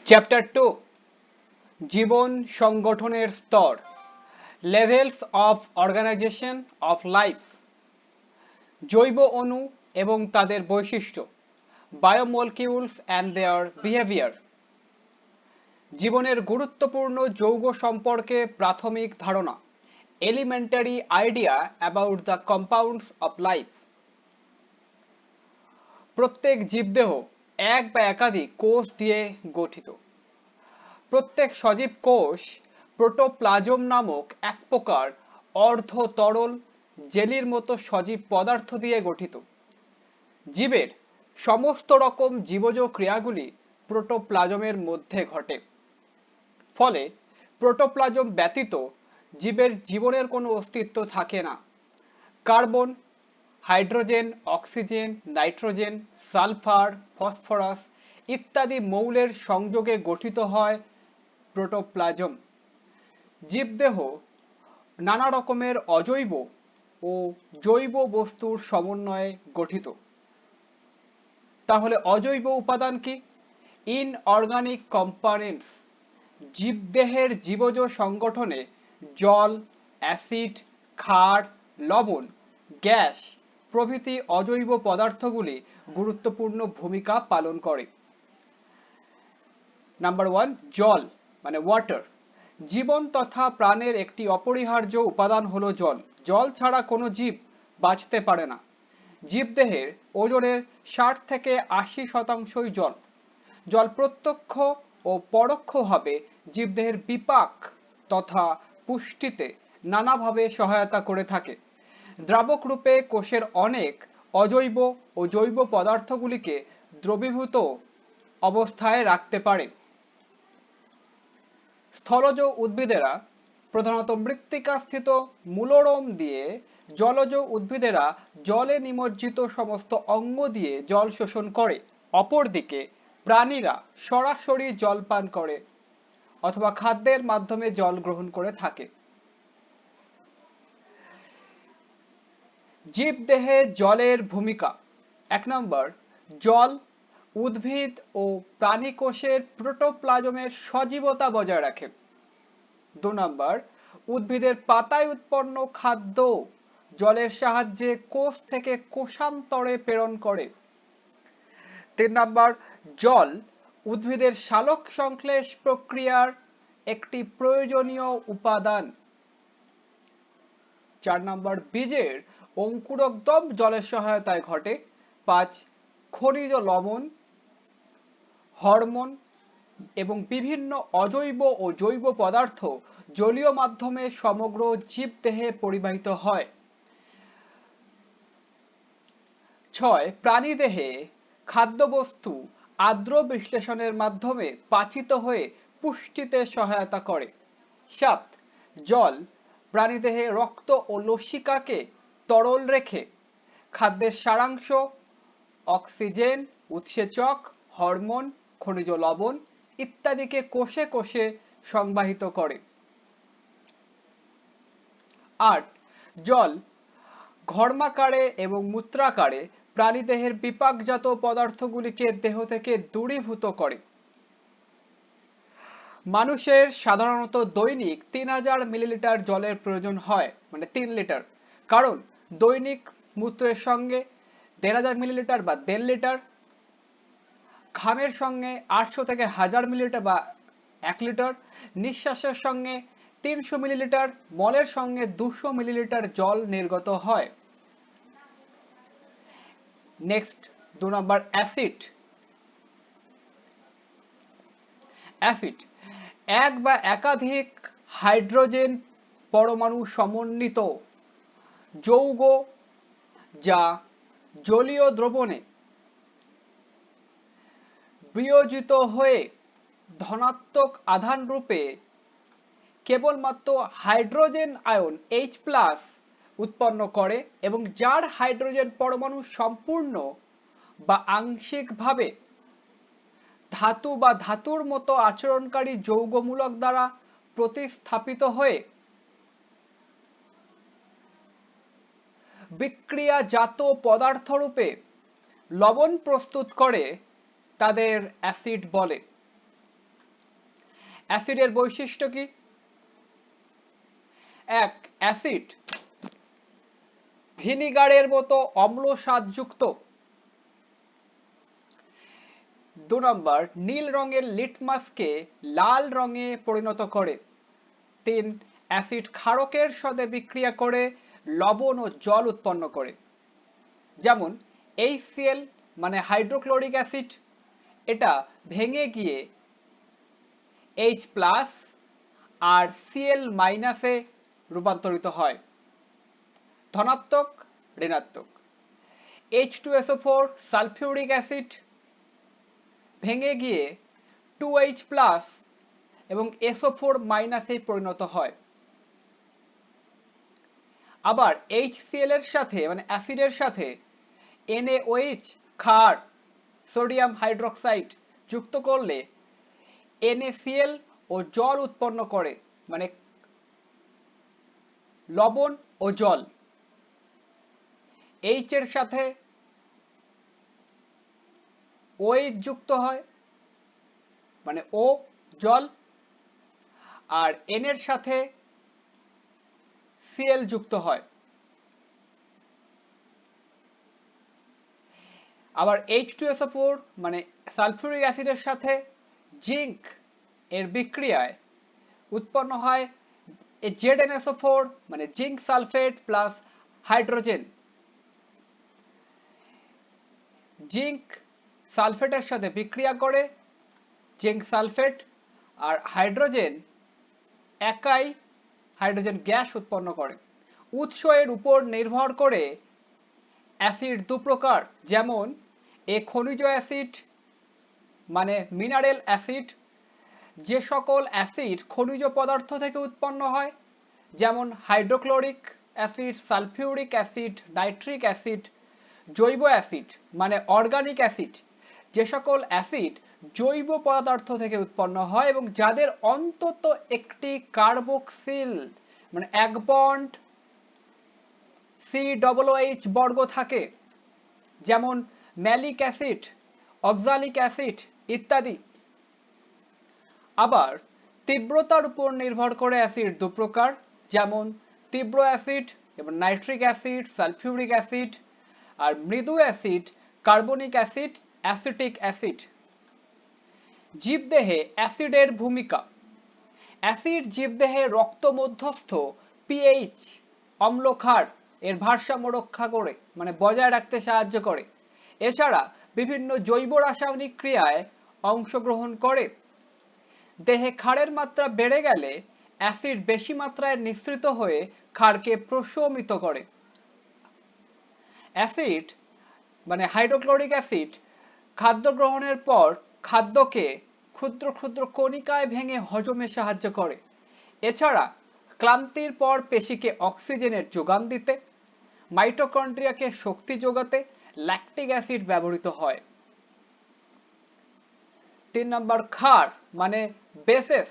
Chapter 2 জীবন সংগঠনের স্তর levels of organisation of life জৈব অণু এবং তাদের বৈশিষ্ট্য বায়োমলিকিউলস অ্যান্ড দেয়ার বিহেভিয়ার জীবনের গুরুত্বপূর্ণ যৌগ সম্পর্কে প্রাথমিক ধারণা elementary idea about the compounds of life প্রত্যেক জীবদেহ এক বা একাধিক কোষ দিয়ে গঠিত। প্রত্যেক সজীব কোষ প্রোটোপ্লাজম নামক এক প্রকার অর্ধ তরল জেলির মতো সজীব পদার্থ দিয়ে গঠিত। জীবের সমস্ত রকম জীবজ ক্রিয়াগুলি প্রোটোপ্লাজমের মধ্যে ঘটে। ফলে প্রোটোপ্লাজম ব্যতীত জীবের জীবনের কোনো অস্তিত্ব থাকে না। Carbon, hydrogen, oxygen, nitrogen, sulphur, phosphorus ইত্যাদি মৌলের সংযোগে গঠিত হয় প্রোটোপ্লাজম। জীবদেহ নানা রকমের অজৈব ও জৈব বস্তুর সমন্বয়ে গঠিত। তাহলে অজৈব উপাদান কি? ইনঅর্গানিক কম্পোনেন্টস জীবদেহের জীবজ সংগঠনে জল, অ্যাসিড, ক্ষার, লবণ, গ্যাস প্রভৃতি অজৈব পদার্থগুলি গুরুত্বপূর্ণ ভূমিকা পালন করে। নাম্বার 1 জল মানে ওয়াটার। জীবন তথা প্রাণের একটি অপরিহার্য উপাদান হলো জল। জল ছাড়া কোনো জীব বাঁচতে পারে না। জীবদেহের ওজনের 60 থেকে 80% জল। জল প্রত্যক্ষ ও পরোক্ষভাবে জীবদেহের বিপাক তথা পুষ্টিতে নানাভাবে সহায়তা করে থাকে। দ্রাবক রূপে কোষের অনেক অজৈব ও জৈব পদার্থগুলিকে দ্রবীভূত অবস্থায় রাখতে পারে। স্থলজ উদ্ভিদেরা প্রধানত মৃত্তিকাস্থিত মূলরোম দিয়ে, জলজ উদ্ভিদেরা জলে নিমজ্জিত সমস্ত অঙ্গ দিয়ে জল শোষণ করে। অপরদিকে প্রাণীরা সরাসরি জল পান করে অথবা খাদ্যের মাধ্যমে জল গ্রহণ করে থাকে। জীবদেহে জলের ভূমিকা। 1 নম্বর জল উদ্ভিদ ও প্রাণী কোষের প্রোটোপ্লাজমের সজীবতা বজায় রাখে। 2 নম্বর উদ্ভিদের পাতায় উৎপন্ন খাদ্য জলের সাহায্যে কোষ থেকে কোষান্তরে প্রেরণ করে। 3 নম্বর জল উদ্ভিদের সালোক সংশ্লেষ প্রক্রিয়ার একটি প্রয়োজনীয় উপাদান। 4 নম্বর বীজের অঙ্কুরোদ্গম জলের সহায়তায় ঘটে। 5 খনিজ লবণ, হরমোন এবং বিভিন্ন অজৈব ও জৈব পদার্থ জলীয় মাধ্যমে সমগ্র জীবদেহে পরিবাহিত হয়। 6 প্রাণীদেহে খাদ্যবস্তু আর্দ্র বিশ্লেষণের মাধ্যমে পাচিত হয়ে পুষ্টিতে সহায়তা করে। 7 জল প্রাণীদেহে রক্ত ও লসিকাকে তরল রেখে খাদ্যের সারাংশ, অক্সিজেন, উৎসেচক, হরমোন, খনিজ লবণ ইত্যাদিকে কোষে কোষে সংবাহিত করে। 8 জল ঘর্মাকারে এবং মূত্রাকারে প্রাণীদেহের বিপাকজাত পদার্থগুলিকে দেহ থেকে দূরীভূত করে। মানুষের সাধারণত দৈনিক 3000 মিলিলিটার জলের প্রয়োজন হয়, মানে 3 লিটার। কারণ দৈনিক মূত্রের সঙ্গে 1500 মিলিলিটার বা 1.5 লিটার, ঘামের সঙ্গে 800 থেকে 1000 মিলিলিটার বা 1 লিটার, নিঃশ্বাসের সঙ্গে 300 মিলিলিটার, মলের সঙ্গে 200 মিলিলিটার জল নির্গত হয়। নেক্সট 2 নম্বর অ্যাসিড। অ্যাসিড এক বা একাধিক হাইড্রোজেন পরমাণু সমন্বিত যৌগ যা জলীয় দ্রবণে বিয়োজিত হয়ে ধনাত্মক আধান রূপে কেবলমাত্র হাইড্রোজেন আয়ন H+ উৎপন্ন করে এবং যার হাইড্রোজেন পরমাণু সম্পূর্ণ বা আংশিকভাবে ধাতু বা ধাতুর মতো আচরণকারী যৌগমূলক দ্বারা প্রতিস্থাপিত হয়ে বিক্রিয়াজাত পদার্থরূপে লবণ প্রস্তুত করে তাদের অ্যাসিড বলে। অ্যাসিডের বৈশিষ্ট্য কি? এক, অ্যাসিড ভিনিগারের মতো অম্ল স্বাদযুক্ত। 2 নম্বর, নীল রঙের লিটমাসকে লাল রঙে পরিণত করে। 3, অ্যাসিড ক্ষারকের সাথে বিক্রিয়া করে লবণ ও জল উৎপন্ন করে। যেমন HCl মানে হাইড্রোক্লোরিক অ্যাসিড, এটা ভেঙে গিয়ে H+ আর Cl- এ রূপান্তরিত হয়, ধনাত্মক ঋণাত্মক। H2SO4 সালফিউরিক অ্যাসিড ভেঙে গিয়ে 2H+ এবং SO4- এ পরিণত হয়। আবার HCl এর সাথে মানে অ্যাসিডের সাথে NaOH ক্ষার সোডিয়াম হাইড্রোক্সাইড যুক্ত করলে NaCl ও জল উৎপন্ন করে, মানে লবণ ও জল। H এর সাথে OH যুক্ত হয় মানে O জল, আর N এর সাথে Cl যুক্ত হয়। আবার H2SO4 মানে সালফিউরিক অ্যাসিডের সাথে জিঙ্ক এর বিক্রিয়ায় উৎপন্ন হয় ZnSO4 মানে zinc sulphate plus hydrogen. Zinc সালফেটের সাথে বিক্রিয়া করে জিঙ্ক সালফেট আর হাইড্রোজেন একাই হাইড্রোজেন গ্যাস উৎপন্ন করে। উৎস এর উপর নির্ভর করে অ্যাসিড দু প্রকার, যেমন খনিজ অ্যাসিড মানে মিনারেল অ্যাসিড, যে সকল অ্যাসিড খনিজ পদার্থ থেকে উৎপন্ন হয়, যেমন hydrochloric acid, sulphuric acid, nitric acid. জৈব অ্যাসিড মানে অর্গানিক অ্যাসিড, যে সকল অ্যাসিড জৈব পদার্থ থেকে উৎপন্ন হয় এবং যাদের অন্তত একটি কার্বক্সিল মানে এক বন্ড COOH বর্গ থাকে, যেমন ম্যালিক অ্যাসিড, অক্সালিক অ্যাসিড ইত্যাদি। আবার তীব্রতার উপর নির্ভর করে অ্যাসিড দু প্রকার, যেমন তীব্র অ্যাসিড এবং নাইট্রিক অ্যাসিড, সালফিউরিক অ্যাসিড। আর মৃদু acid carbonic acid, acetic acid. জীবদেহে অ্যাসিডের ভূমিকা। অ্যাসিড জীবদেহে রক্ত মধ্যস্থ পিএইচ অম্ল ক্ষার এর ভারসাম্য রক্ষা করে মানে বজায় রাখতে সাহায্য করে। এছাড়া বিভিন্ন জৈব রাসায়নিক ক্রিয়ায় অংশগ্রহণ করে। দেহে ক্ষারের মাত্রা বেড়ে গেলে অ্যাসিড বেশি মাত্রায় নিঃসৃত হয়ে ক্ষারকে প্রশমিত করে। অ্যাসিড মানে হাইড্রোক্লোরিক অ্যাসিড খাদ্য গ্রহণের পর খাদ্যকে ক্ষুদ্র ক্ষুদ্র কণিকায় ভেঙে হজমে সাহায্য করে। এছাড়া ক্লান্তির পর পেশিকে অক্সিজেনের যোগান দিতে, মাইটোকন্ড্রিয়াকে শক্তি যোগাতে ল্যাকটিক অ্যাসিড ব্যবহৃত হয়। 3 নম্বর, ক্ষার মানে বেসেস।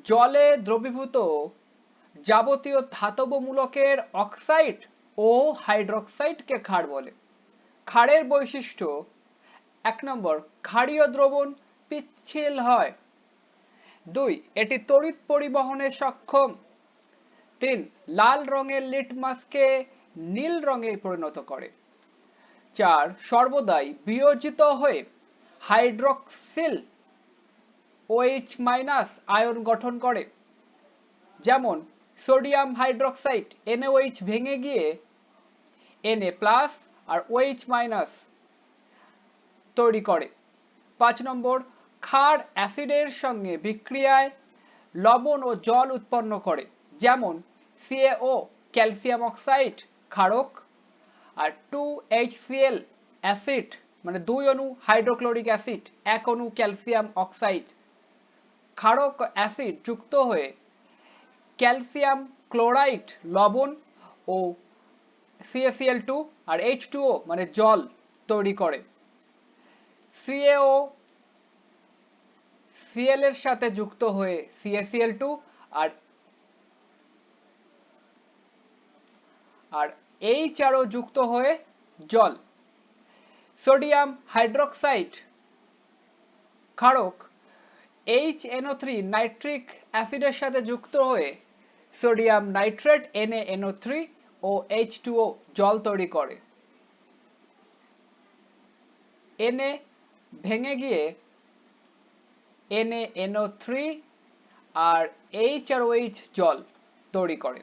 জলে দ্রবীভূত যাবতীয় ধাতব মূলকের অক্সাইড ও হাইড্রোক্সাইডকে ক্ষার বলে। ক্ষারের বৈশিষ্ট্য: 1 নম্বর, ক্ষারীয় দ্রবণ পিচ্ছিল হয়। 2, এটি তড়িৎ পরিবহনে সক্ষম। 3, লাল রঙের লিটমাসকে নীল রঙে পরিণত করে। 4, সর্বদাই বিয়োজিত হয়ে হাইড্রক্সিল OH- আয়ন গঠন করে, যেমন সোডিয়াম হাইড্রোক্সাইড NaOH ভেঙে গিয়ে Na+ আর OH- তৈরি করে। 5 নম্বর, ক্ষার অ্যাসিডের সঙ্গে বিক্রিয়ায় লবণ ও জল উৎপন্ন করে, যেমন CaO ক্যালসিয়াম অক্সাইড ক্ষারক আর 2HCl অ্যাসিড মানে 2 অণু হাইড্রোক্লোরিক অ্যাসিড 1 অণু ক্যালসিয়াম অক্সাইড ক্ষারক অ্যাসিড যুক্ত হয়ে ক্যালসিয়াম ক্লোরাইড লবণ ও CaCl2 আর H2O মানে জল তৈরি করে। CaO Cl এর সাথে যুক্ত হয়ে CaCl2 আর H যুক্ত হয়ে জল। সোডিয়াম হাইড্রোক্সাইড ক্ষারক HNO3 নাইট্রিক অ্যাসিডের সাথে যুক্ত হয়ে সোডিয়াম নাইট্রেট NaNO3 ও H2O জল তৈরি করে। Na ভেঙে গিয়ে NaNO3 আর H আর OH জল তৈরি করে।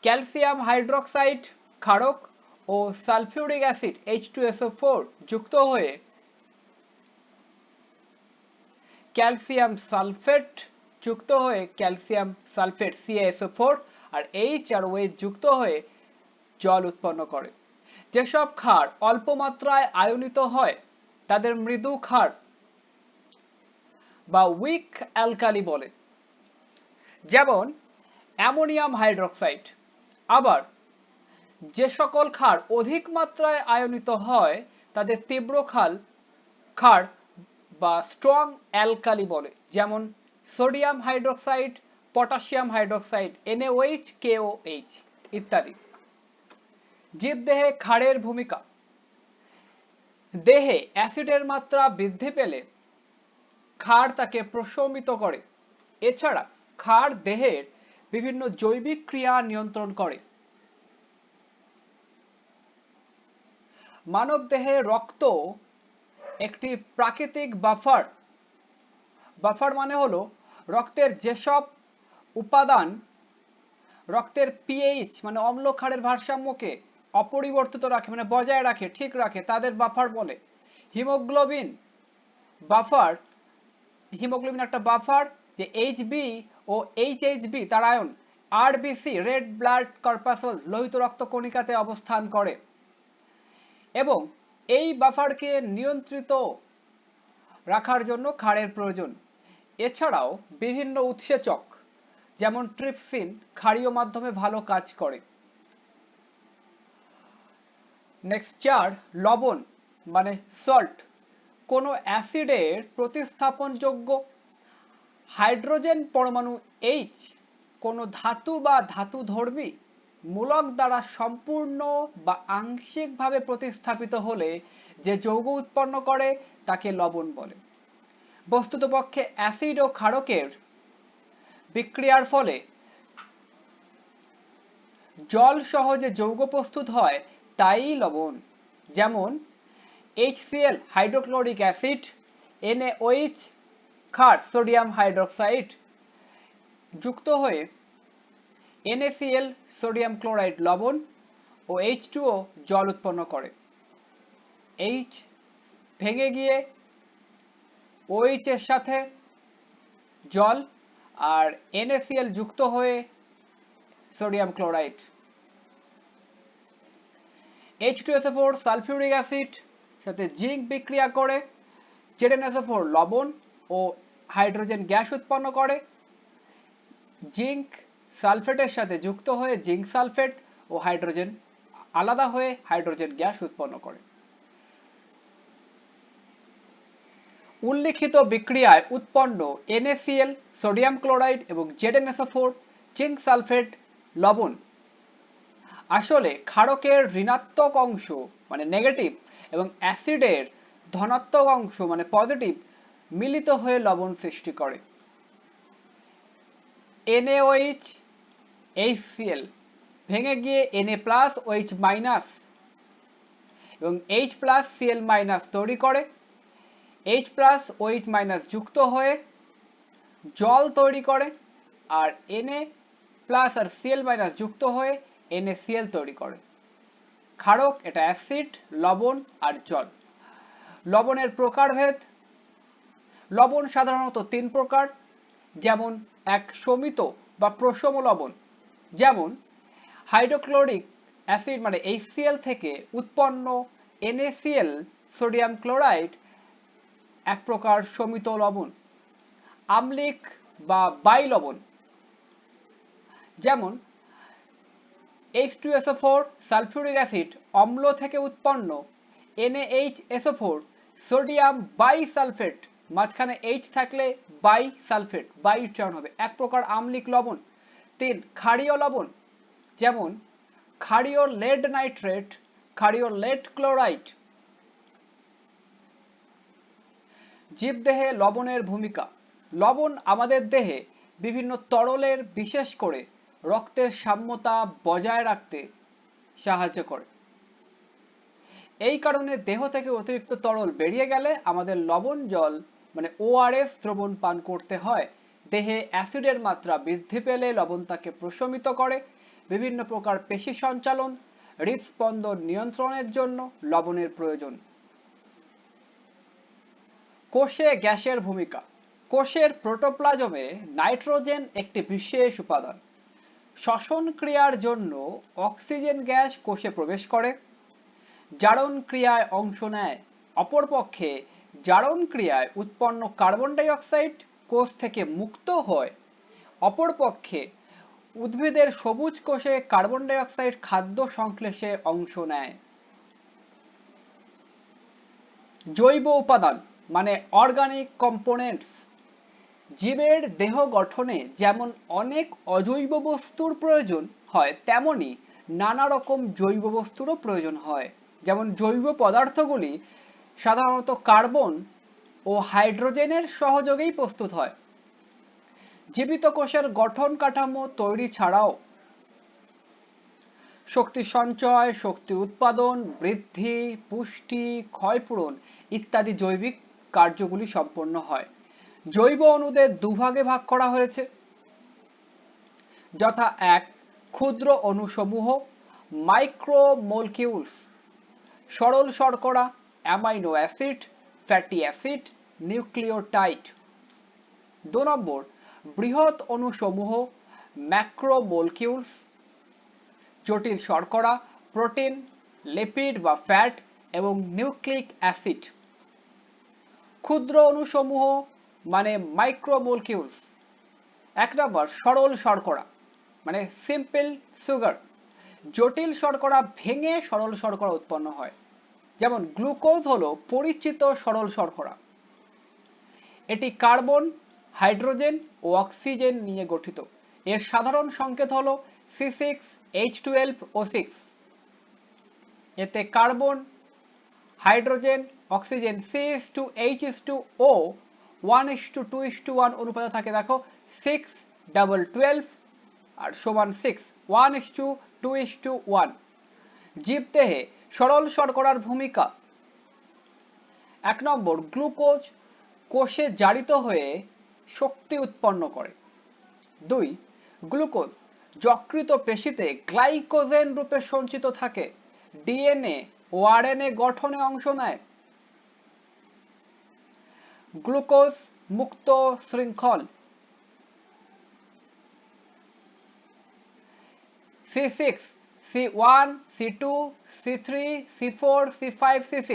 ক্যালসিয়াম হাইড্রোক্সাইড ক্ষারক ও সালফিউরিক অ্যাসিড H2SO4 যুক্ত হয়ে calcium sulphate calcium sulphate CaSO4 আর H আর OH যুক্ত হয়ে জল উৎপন্ন করে। যেসব ক্ষার অল্প মাত্রায় আয়নিত হয় তাদের মৃদু ক্ষার বা উইক অ্যালকালি বলে, যেমন অ্যামোনিয়াম হাইড্রোক্সাইড। আবার যে সকল ক্ষার অধিক মাত্রায় আয়নিত হয় তাদের তীব্র ক্ষার বা স্ট্রং অ্যালকালি বলে, যেমন sodium hydroxide, potassium hydroxide NaOH KOH ইত্যাদি। জীবদেহে ক্ষারের ভূমিকা। দেহে অ্যাসিডের মাত্রা বৃদ্ধি পেলে ক্ষার তাকে প্রশমিত করে। এছাড়া ক্ষার দেহের বিভিন্ন জৈবিক ক্রিয়া নিয়ন্ত্রণ করে। মানবদেহে রক্ত একটি প্রাকৃতিক বাফার। বাফার মানে হলো রক্তের যেসব উপাদান রক্তের পিএইচ মানে অম্ল ক্ষারের ভারসাম্যকে অপরিবর্তিত রাখে, মানে বজায় রাখে, ঠিক রাখে, তাদের বাফার বলে। হিমোগ্লোবিন একটা বাফার, যে এইচবি ও এইচএইচবি তার আয়ন আরবিসি রেড ব্লাড কর্পাসল লোহিত রক্ত কণিকাতে অবস্থান করে এবং এই বাফারকে নিয়ন্ত্রিত রাখার জন্য ক্ষারের প্রয়োজন। এছাড়াও বিভিন্ন উৎসেচক যেমন ট্রিপসিন ক্ষারীয় মাধ্যমে ভালো কাজ করে। নেক্সট 4 লবণ মানে সল্ট। কোনো অ্যাসিডের প্রতিস্থাপনযোগ্য হাইড্রোজেন পরমাণু H কোনো ধাতু বা ধাতুধর্মী মূলক দ্বারা সম্পূর্ণ বা আংশিকভাবে প্রতিস্থাপিত হলে যে যৌগ উৎপন্ন করে তাকে লবণ বলে। বস্তুতপক্ষে অ্যাসিড ও ক্ষারকের বিক্রিয়ার ফলে জল সহ যে যৌগ প্রস্তুত হয় তাই লবণ, যেমন HCl হাইড্রোক্লোরিক অ্যাসিড, NaOH ক্ষার সোডিয়াম হাইড্রোক্সাইড যুক্ত হয়ে NaCl সোডিয়াম ক্লোরাইড লবণ ও H2O জল উৎপন্ন করে। H ভেঙে গিয়ে OH এর সাথে জল আর NaCl যুক্ত হয়ে sodium chloride. H2SO4 sulphuric acid সাথে জিঙ্ক বিক্রিয়া করে ZnSO4 লবণ ও হাইড্রোজেন গ্যাস উৎপন্ন করে। জিঙ্ক সালফেটের সাথে যুক্ত হয়ে জিঙ্ক সালফেট ও হাইড্রোজেন আলাদা হয়ে হাইড্রোজেন গ্যাস উৎপন্ন করে। উল্লিখিত বিক্রিয়ায় উৎপন্ন NaCl সোডিয়াম ক্লোরাইড এবং ZnSO4 জিঙ্ক সালফেট লবণ আসলে ক্ষারকের ঋণাত্মক অংশ মানে নেগেটিভ এবং অ্যাসিডের ধনাত্মক অংশ মানে পজিটিভ মিলিত হয়ে লবণ সৃষ্টি করে। NaOH HCl ভেঙে গিয়ে Na+OH- এবং H+Cl- তৈরি করে। H+OH- যুক্ত হয়ে জল তৈরি করে আর Na+ আর Cl- যুক্ত হয়ে NaCl তৈরি করে। ক্ষারক এটা অ্যাসিড, লবণ আর জল। লবণের প্রকারভেদ। লবণ সাধারণত 3 প্রকার, যেমন এক শমিত বা প্রশম লবণ, যেমন হাইড্রোক্লোরিক অ্যাসিড মানে HCl থেকে উৎপন্ন NaCl সোডিয়াম ক্লোরাইড এক প্রকার শমিত লবণ। আম্লিক বা বাই লবণ, যেমন H2SO4 সালফিউরিক অ্যাসিড অম্ল থেকে উৎপন্ন NaHSO4 সোডিয়াম বাইসালফেট, মাঝখানে H থাকলে বাইসালফেট বাই উচ্চারণ হবে, এক প্রকার আম্লিক লবণ। 3 ক্ষারীয় লবণ, যেমন ক্ষারীয় লেড নাইট্রেট, ক্ষারীয় লেড ক্লোরাইড। জীবদেহে লবণের ভূমিকা। লবণ আমাদের দেহে বিভিন্ন তরলের, বিশেষ করে রক্তের সাম্যতা বজায় রাখতে সাহায্য করে। এই কারণে দেহ থেকে অতিরিক্ত তরল বেরিয়ে গেলে আমাদের লবণ জল মানে ORS দ্রবণ পান করতে হয়। দেহে অ্যাসিডের মাত্রা বৃদ্ধি পেলে লবণ তাকে প্রশমিত করে। বিভিন্ন প্রকার পেশি সঞ্চালন, হৃদস্পন্দন নিয়ন্ত্রণের জন্য লবণের প্রয়োজন। কোষে গ্যাসের ভূমিকা। কোষের প্রোটোপ্লাজমে নাইট্রোজেন একটি বিশেষ উপাদান। শ্বসন ক্রিয়ার জন্য অক্সিজেন গ্যাস কোষে প্রবেশ করে, জারণ ক্রিয়ায় অংশ নেয়। অপরপক্ষে জারণ ক্রিয়ায় উৎপন্ন কার্বন ডাই অক্সাইড কোষ থেকে মুক্ত হয়। অপরপক্ষে উদ্ভিদের সবুজ কোষে কার্বন ডাই অক্সাইড খাদ্য সংশ্লেষে অংশ নেয়। জৈব উপাদান মানে অর্গানিক কম্পোনেন্টস। জীবের দেহ গঠনে যেমন অনেক অজৈব বস্তুর প্রয়োজন হয়, তেমনি নানা রকম জৈব বস্তুরও প্রয়োজন হয়। যেমন জৈব পদার্থগুলি সাধারণত কার্বন ও হাইড্রোজেনের সহযোগেই প্রস্তুত হয়। জীবিত কোষের গঠন কাঠামো তৈরি ছাড়াও শক্তি সঞ্চয়, শক্তি উৎপাদন, বৃদ্ধি, পুষ্টি, ক্ষয়পূরণ ইত্যাদি জৈবিক কার্যগুলি সম্পন্ন হয়। জৈব অণুদের দুভাগে ভাগ করা হয়েছে, যথা এক, ক্ষুদ্র অণুসমূহ মাইক্রোমোলিকিউলস, সরল শর্করা, amino acid, fatty acid, nucleotide. 2 নম্বর, বৃহৎ অণুসমূহ ম্যাক্রোমোলিকিউলস, জটিল শর্করা, প্রোটিন, লিপিড বা ফ্যাট এবং নিউক্লিক অ্যাসিড। ক্ষুদ্র অণুসমূহ মানে মাইক্রোমোলিকিউলস। 1 নম্বর, সরল শর্করা মানে সিম্পল সুগার। জটিল শর্করা ভেঙে সরল শর্করা উৎপন্ন হয়। যেমন গ্লুকোজ হলো পরিচিত সরল শর্করা। এটি কার্বন, হাইড্রোজেন ও অক্সিজেন নিয়ে গঠিত। এর সাধারণ সংকেত হলো C6H12O6। এতে কার্বন, হাইড্রোজেন, অক্সিজেন C/H2O 1:2:1 অনুপাতে থাকে। দেখো 6 আর সমান 6 1:2:1। জীবদেহে সরল শর্করার ভূমিকা। 1 নম্বর, গ্লুকোজ কোষে জারিত হয়ে শক্তি উৎপন্ন করে। 2, গ্লুকোজ যকৃত পেশিতে গ্লাইকোজেন রূপে সঞ্চিত থাকে, ডিএনএ ও আরএনএ গঠনে অংশ নেয়। গ্লুকোজ মুক্ত শৃঙ্খল। C6, C1, C2, C3, C4, C5, C6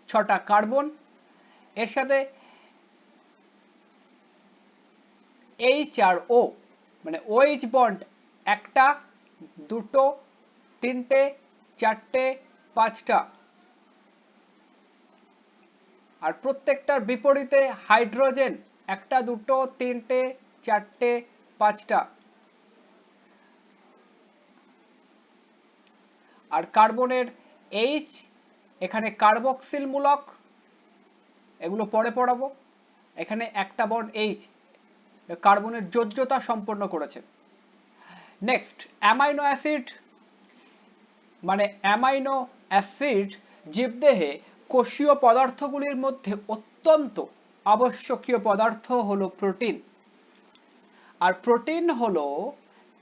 6টা কার্বন, এর সাথে H আর O মানে OH বন্ড 1টা, 2টো, 3টে, 4টে, 5টা। আর প্রত্যেকটার বিপরীতে হাইড্রোজেন 1টা, 2টো, 3টে, 4টে, 5টা। আর কার্বনের H এখানে কার্বক্সিল মূলক, এগুলো পরে পড়াবো। এখানে একটা বন্ড H কার্বনের যোজ্যতা সম্পন্ন করেছে। নেক্সট, অ্যামাইনো অ্যাসিড মানে অ্যামাইনো অ্যাসিড জীবদেহে কোষীয় পদার্থগুলির মধ্যে অত্যন্ত আবশ্যকীয় পদার্থ হলো প্রোটিন। আর প্রোটিন হলো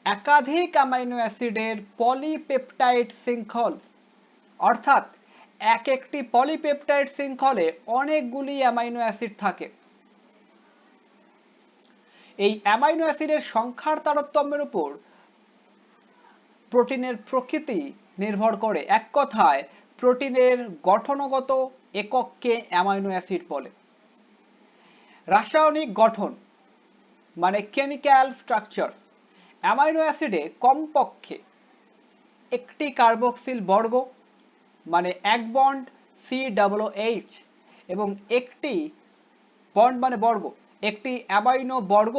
একাধিক অ্যামাইনো অ্যাসিডের পলিপেপটাইড শৃঙ্খল। অর্থাৎ এক একটি পলিপেপটাইড শৃঙ্খলে অনেকগুলি অ্যামাইনো অ্যাসিড থাকে। এই অ্যামাইনো অ্যাসিডের সংখ্যার তারতম্যের উপর প্রোটিনের প্রকৃতি নির্ভর করে। এক কথায় প্রোটিনের গঠনগত একককে অ্যামাইনো অ্যাসিড বলে। রাসায়নিক গঠন মানে কেমিক্যাল স্ট্রাকচার। অ্যামাইনো অ্যাসিডে কমপক্ষে একটি কার্বক্সিল বর্গ মানে এক বন্ড COOH এবং একটি বন্ড মানে বর্গ একটি অ্যামাইনো বর্গ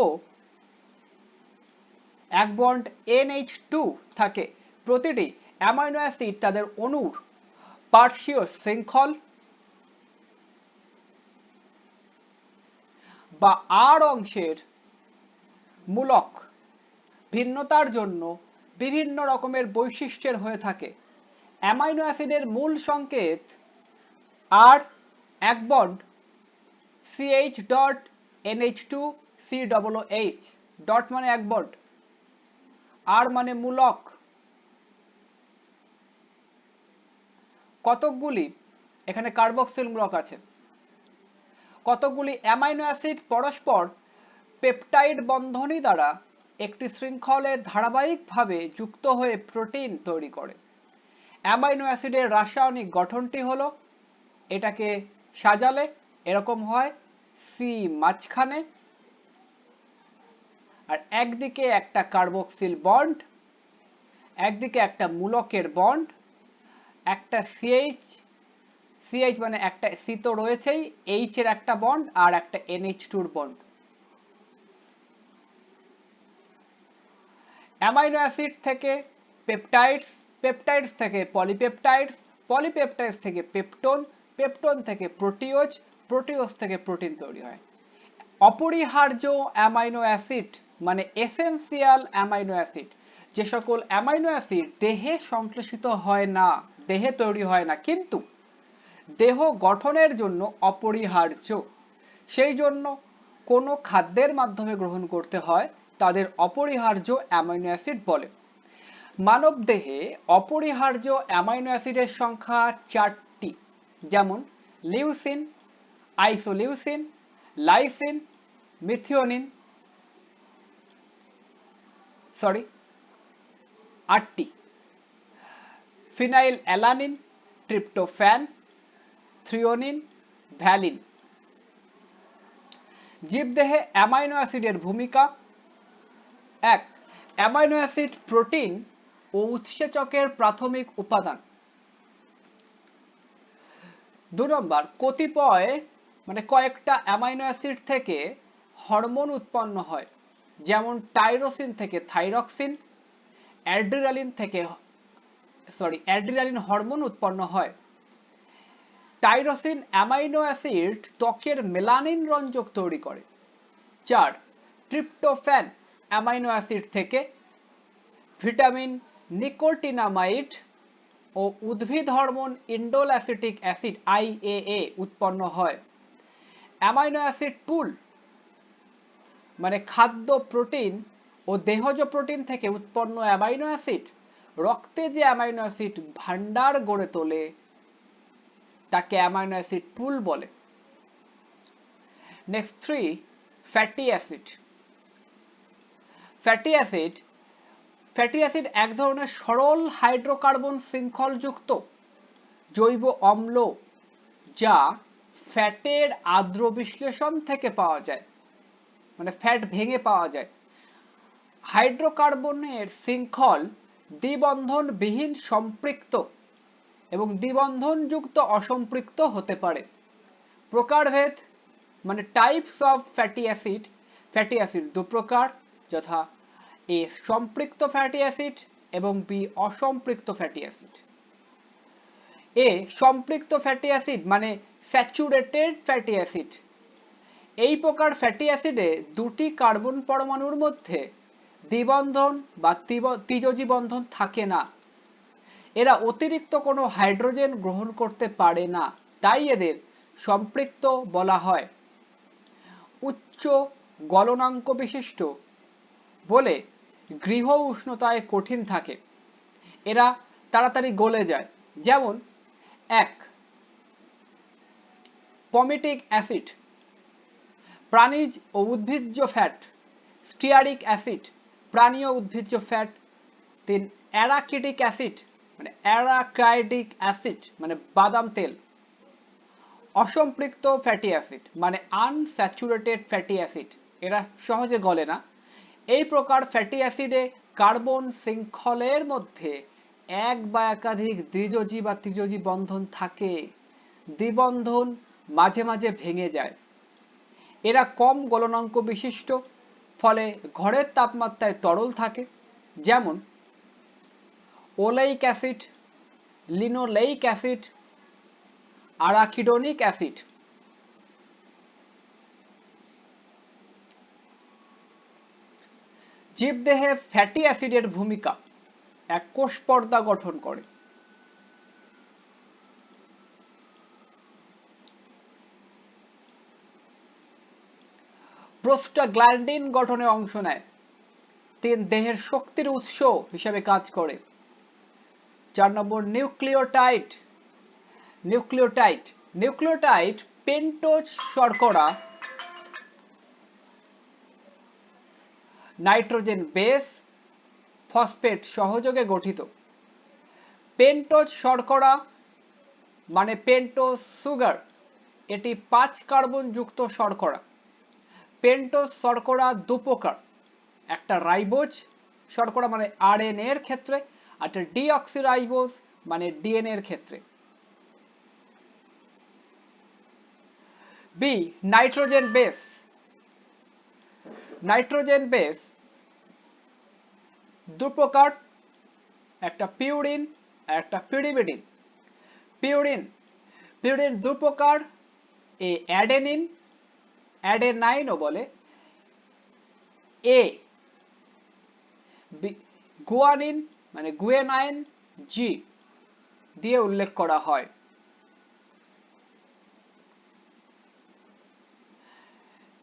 এক বন্ড NH2 থাকে। প্রতিটি অ্যামাইনো অ্যাসিড তাদের অণুর পার্শ্বীয় শৃঙ্খল বা আর অংশের মূলক ভিন্নতার জন্য বিভিন্ন রকমের বৈশিষ্ট্যের হয়ে থাকে। অ্যামাইনো অ্যাসিডের মূল সংকেত আর এক bond CH dot NH2 COOH, dot মানে এক বন্ড, আর মানে মূলক। কতকগুলি এখানে কার্বক্সিল মূলক আছে। কতকগুলি অ্যামাইনো অ্যাসিড পরস্পর পেপটাইড বন্ধনী দ্বারা একটি শৃঙ্খলে ধারাবাহিকভাবে যুক্ত হয়ে প্রোটিন তৈরি করে। অ্যামাইনো অ্যাসিডের রাসায়নিক গঠনটি হলো, এটাকে সাজালে এরকম হয়, সি মাঝখানে, আর একদিকে একটা কার্বক্সিল বন্ড, একদিকে একটা মূলকের বন্ড, একটা CH মানে একটা সি তো রয়েছেই, এইচ এর একটা বন্ড আর একটা NH2 এর বন্ড। অ্যামাইনো অ্যাসিড থেকে পেপটাইডস, পেপটাইডস থেকে পলিপেপটাইডস, পলিপেপটাইডস থেকে পেপটোন, পেপটোন থেকে প্রোটিওজ, প্রোটিওজ থেকে প্রোটিন তৈরি হয়। অপরিহার্য অ্যামাইনো অ্যাসিড মানে এসেনশিয়াল অ্যামাইনো অ্যাসিড, যে সকল অ্যামাইনো অ্যাসিড দেহে সংশ্লেষিত হয় না, দেহে তৈরি হয় না, কিন্তু দেহ গঠনের জন্য অপরিহার্য, সেই জন্য কোনো খাদ্যের মাধ্যমে গ্রহণ করতে হয়, তাদের অপরিহার্য অ্যামাইনো অ্যাসিড বলে। মানবদেহে অপরিহার্য অ্যামাইনো অ্যাসিডের সংখ্যা 4টি, যেমন লিউসিন, আইসোলিউসিন, লাইসিন, মিথিওনিন, 8টি, phenyl alanine, tryptophan, threonine, valine. জীবদেহে অ্যামাইনো অ্যাসিডের ভূমিকা: 1. অ্যামাইনো অ্যাসিড প্রোটিন ও উৎসেচকের প্রাথমিক উপাদান। 2 নম্বর, কতিপয় মানে কয়েকটা অ্যামাইনো অ্যাসিড থেকে হরমোন উৎপন্ন হয়, যেমন টাইরোসিন থেকে থাইরক্সিন, অ্যাড্রিনালিন হরমোন উৎপন্ন হয়। টাইরোসিন অ্যামাইনো অ্যাসিড ত্বকের মেলানিন রঞ্জক তৈরি করে। 4. ট্রিপ্টোফ্যান অ্যামাইনো অ্যাসিড থেকে ভিটামিন নিকোটিনামাইড ও উদ্ভিদ hormone indole acetic acid IAA উৎপন্ন হয়। অ্যামাইনো অ্যাসিড পুল মানে খাদ্য প্রোটিন ও দেহজ প্রোটিন থেকে উৎপন্ন অ্যামাইনো অ্যাসিড রক্তে যে অ্যামাইনো অ্যাসিড ভান্ডার গড়ে তোলে তাকে অ্যামাইনো অ্যাসিড পুল বলে। Next 3, fatty acid. Fatty acid এক ধরনের সরল হাইড্রোকার্বন শৃঙ্খলযুক্ত জৈব অম্ল, যা ফ্যাটের আর্দ্র বিশ্লেষণ থেকে পাওয়া যায়, মানে ফ্যাট ভেঙে পাওয়া যায়। হাইড্রোকার্বনের শৃঙ্খল দ্বিবন্ধন বিহীন সম্পৃক্ত এবং দ্বিবন্ধনযুক্ত অসম্পৃক্ত হতে পারে। প্রকারভেদ মানে টাইপস অফ ফ্যাটি অ্যাসিড 2 প্রকার, যথা A সম্পৃক্ত ফ্যাটি অ্যাসিড এবং B অসম্পৃক্ত ফ্যাটি অ্যাসিড। A সম্পৃক্ত ফ্যাটি অ্যাসিড মানে স্যাচুরেটেড ফ্যাটি অ্যাসিড। এই প্রকার ফ্যাটি অ্যাসিডে 2টি কার্বন পরমাণুর মধ্যে দ্বিবন্ধন বা ত্রিযোজী বন্ধন থাকে না। এরা অতিরিক্ত কোনো হাইড্রোজেন গ্রহণ করতে পারে না, তাই এদের সম্পৃক্ত বলা হয়। উচ্চ গলনাঙ্ক বিশিষ্ট বলে গৃহ উষ্ণতায় কঠিন থাকে, এরা তাড়াতাড়ি গলে যায়। যেমন 1. পমিটিক অ্যাসিড, প্রাণীজ ও উদ্ভিজ্জ ফ্যাট, স্টিয়ারিক অ্যাসিড, প্রাণী ও উদ্ভিজ্জ ফ্যাট। 3. অ্যারাকিডিক অ্যাসিড মানে বাদাম তেল। অসম্পৃক্ত ফ্যাটি অ্যাসিড মানে আনস্যাচুরেটেড ফ্যাটি অ্যাসিড, এরা সহজে গলে না। এই প্রকার ফ্যাটি অ্যাসিডে কার্বন শৃঙ্খলের মধ্যে এক বা একাধিক দ্বিযোজী বা ত্রিযোজী বন্ধন থাকে, দ্বিবন্ধন মাঝে মাঝে ভেঙে যায়। এরা কম গলনাঙ্ক বিশিষ্ট, ফলে ঘরের তাপমাত্রায় তরল থাকে, যেমন oleic acid, linoleic acid, arachidonic acid. জীবদেহে ফ্যাটি অ্যাসিডের ভূমিকা, এক কোষ পর্দা গঠন করে। প্রোস্টাগ্ল্যান্ডিন গঠনে অংশ নেয়। 3 দেহের শক্তির উৎস হিসেবে কাজ করে। 4 নম্বর নিউক্লিওটাইড। নিউক্লিওটাইড পেন্টোজ শর্করা, নাইট্রোজেন বেস, ফসফেট সহযোগে গঠিত। পেন্টোজ শর্করা মানে পেন্টোজ সুগার, এটি 5 কার্বন যুক্ত শর্করা। পেন্টোজ শর্করা দু প্রকার, একটা রাইবোজ শর্করা মানে আরএনএ এর ক্ষেত্রে, আর একটা ডিঅক্সিরাইবোজ মানে ডিএনএ এর ক্ষেত্রে। বি নাইট্রোজেন বেস দু প্রকার, একটা পিউরিন আর একটা পিরিমিডিন। পিউরিন দু প্রকার, এ অ্যাডেনাইনও বলে, এ গুয়ানিন মানে গুয়েনাইন, জি দিয়ে উল্লেখ করা হয়।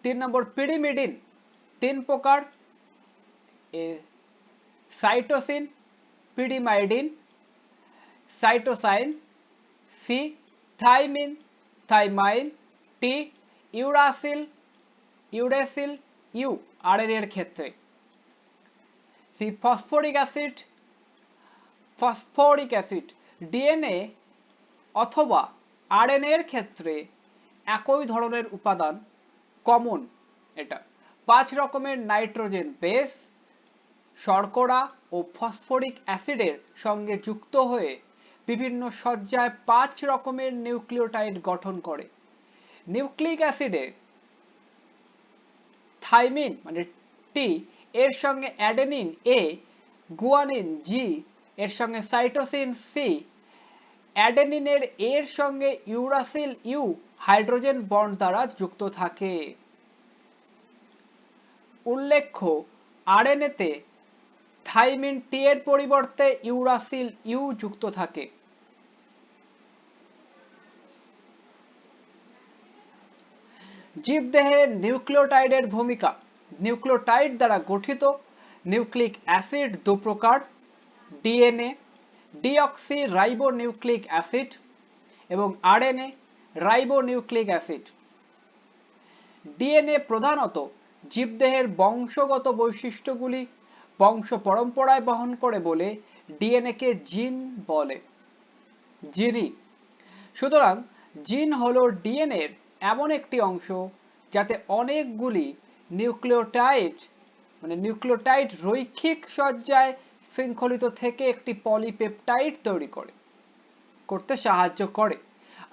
3 নম্বর পিরিমিডিন 3 প্রকার, A cytosine, pyrimidine, cytosine, C thymine, T uracil U RNA এর ক্ষেত্রে। সি ফসফরিক অ্যাসিড ডিএনএ অথবা আরএনএ এর ক্ষেত্রে একই ধরনের উপাদান কমন। এটা 5 রকমের নাইট্রোজেন বেস শর্করা ও ফসফরিক অ্যাসিডের সঙ্গে যুক্ত হয়ে বিভিন্ন সজ্জায় 5 রকমের নিউক্লিওটাইড গঠন করে। নিউক্লিক অ্যাসিডে থাইমিন মানে টি এর সঙ্গে অ্যাডেনিন এ, গুয়ানিন জি এর সঙ্গে সাইটোসিন সি, অ্যাডেনিনের এর সঙ্গে ইউরাসিল ইউ হাইড্রোজেন বন্ড দ্বারা যুক্ত থাকে। উল্লেখ্য আরএনএতে থাইমিন টি এর পরিবর্তে ইউরাসিল ইউ যুক্ত থাকে। জীবদেহে নিউক্লিওটাইডের ভূমিকা। নিউক্লিওটাইড দ্বারা গঠিত নিউক্লিক অ্যাসিড দু প্রকার, ডিএনএ ডিঅক্সিরাইবোনিউক্লিক অ্যাসিড এবং আরএনএ রাইবোনিউক্লিক অ্যাসিড। ডিএনএ প্রধানত জীবদেহের বংশগত বৈশিষ্ট্যগুলি বংশ পরম্পরায় বহন করে বলে ডিএনএ কে জিন বলে। সুতরাং জিন হলো ডিএনএ এর এমন একটি অংশ যাতে অনেকগুলি নিউক্লিওটাইড রৈখিক সজ্জায় শৃঙ্খলিত থেকে একটি পলিপেপটাইড তৈরি করতে সাহায্য করে।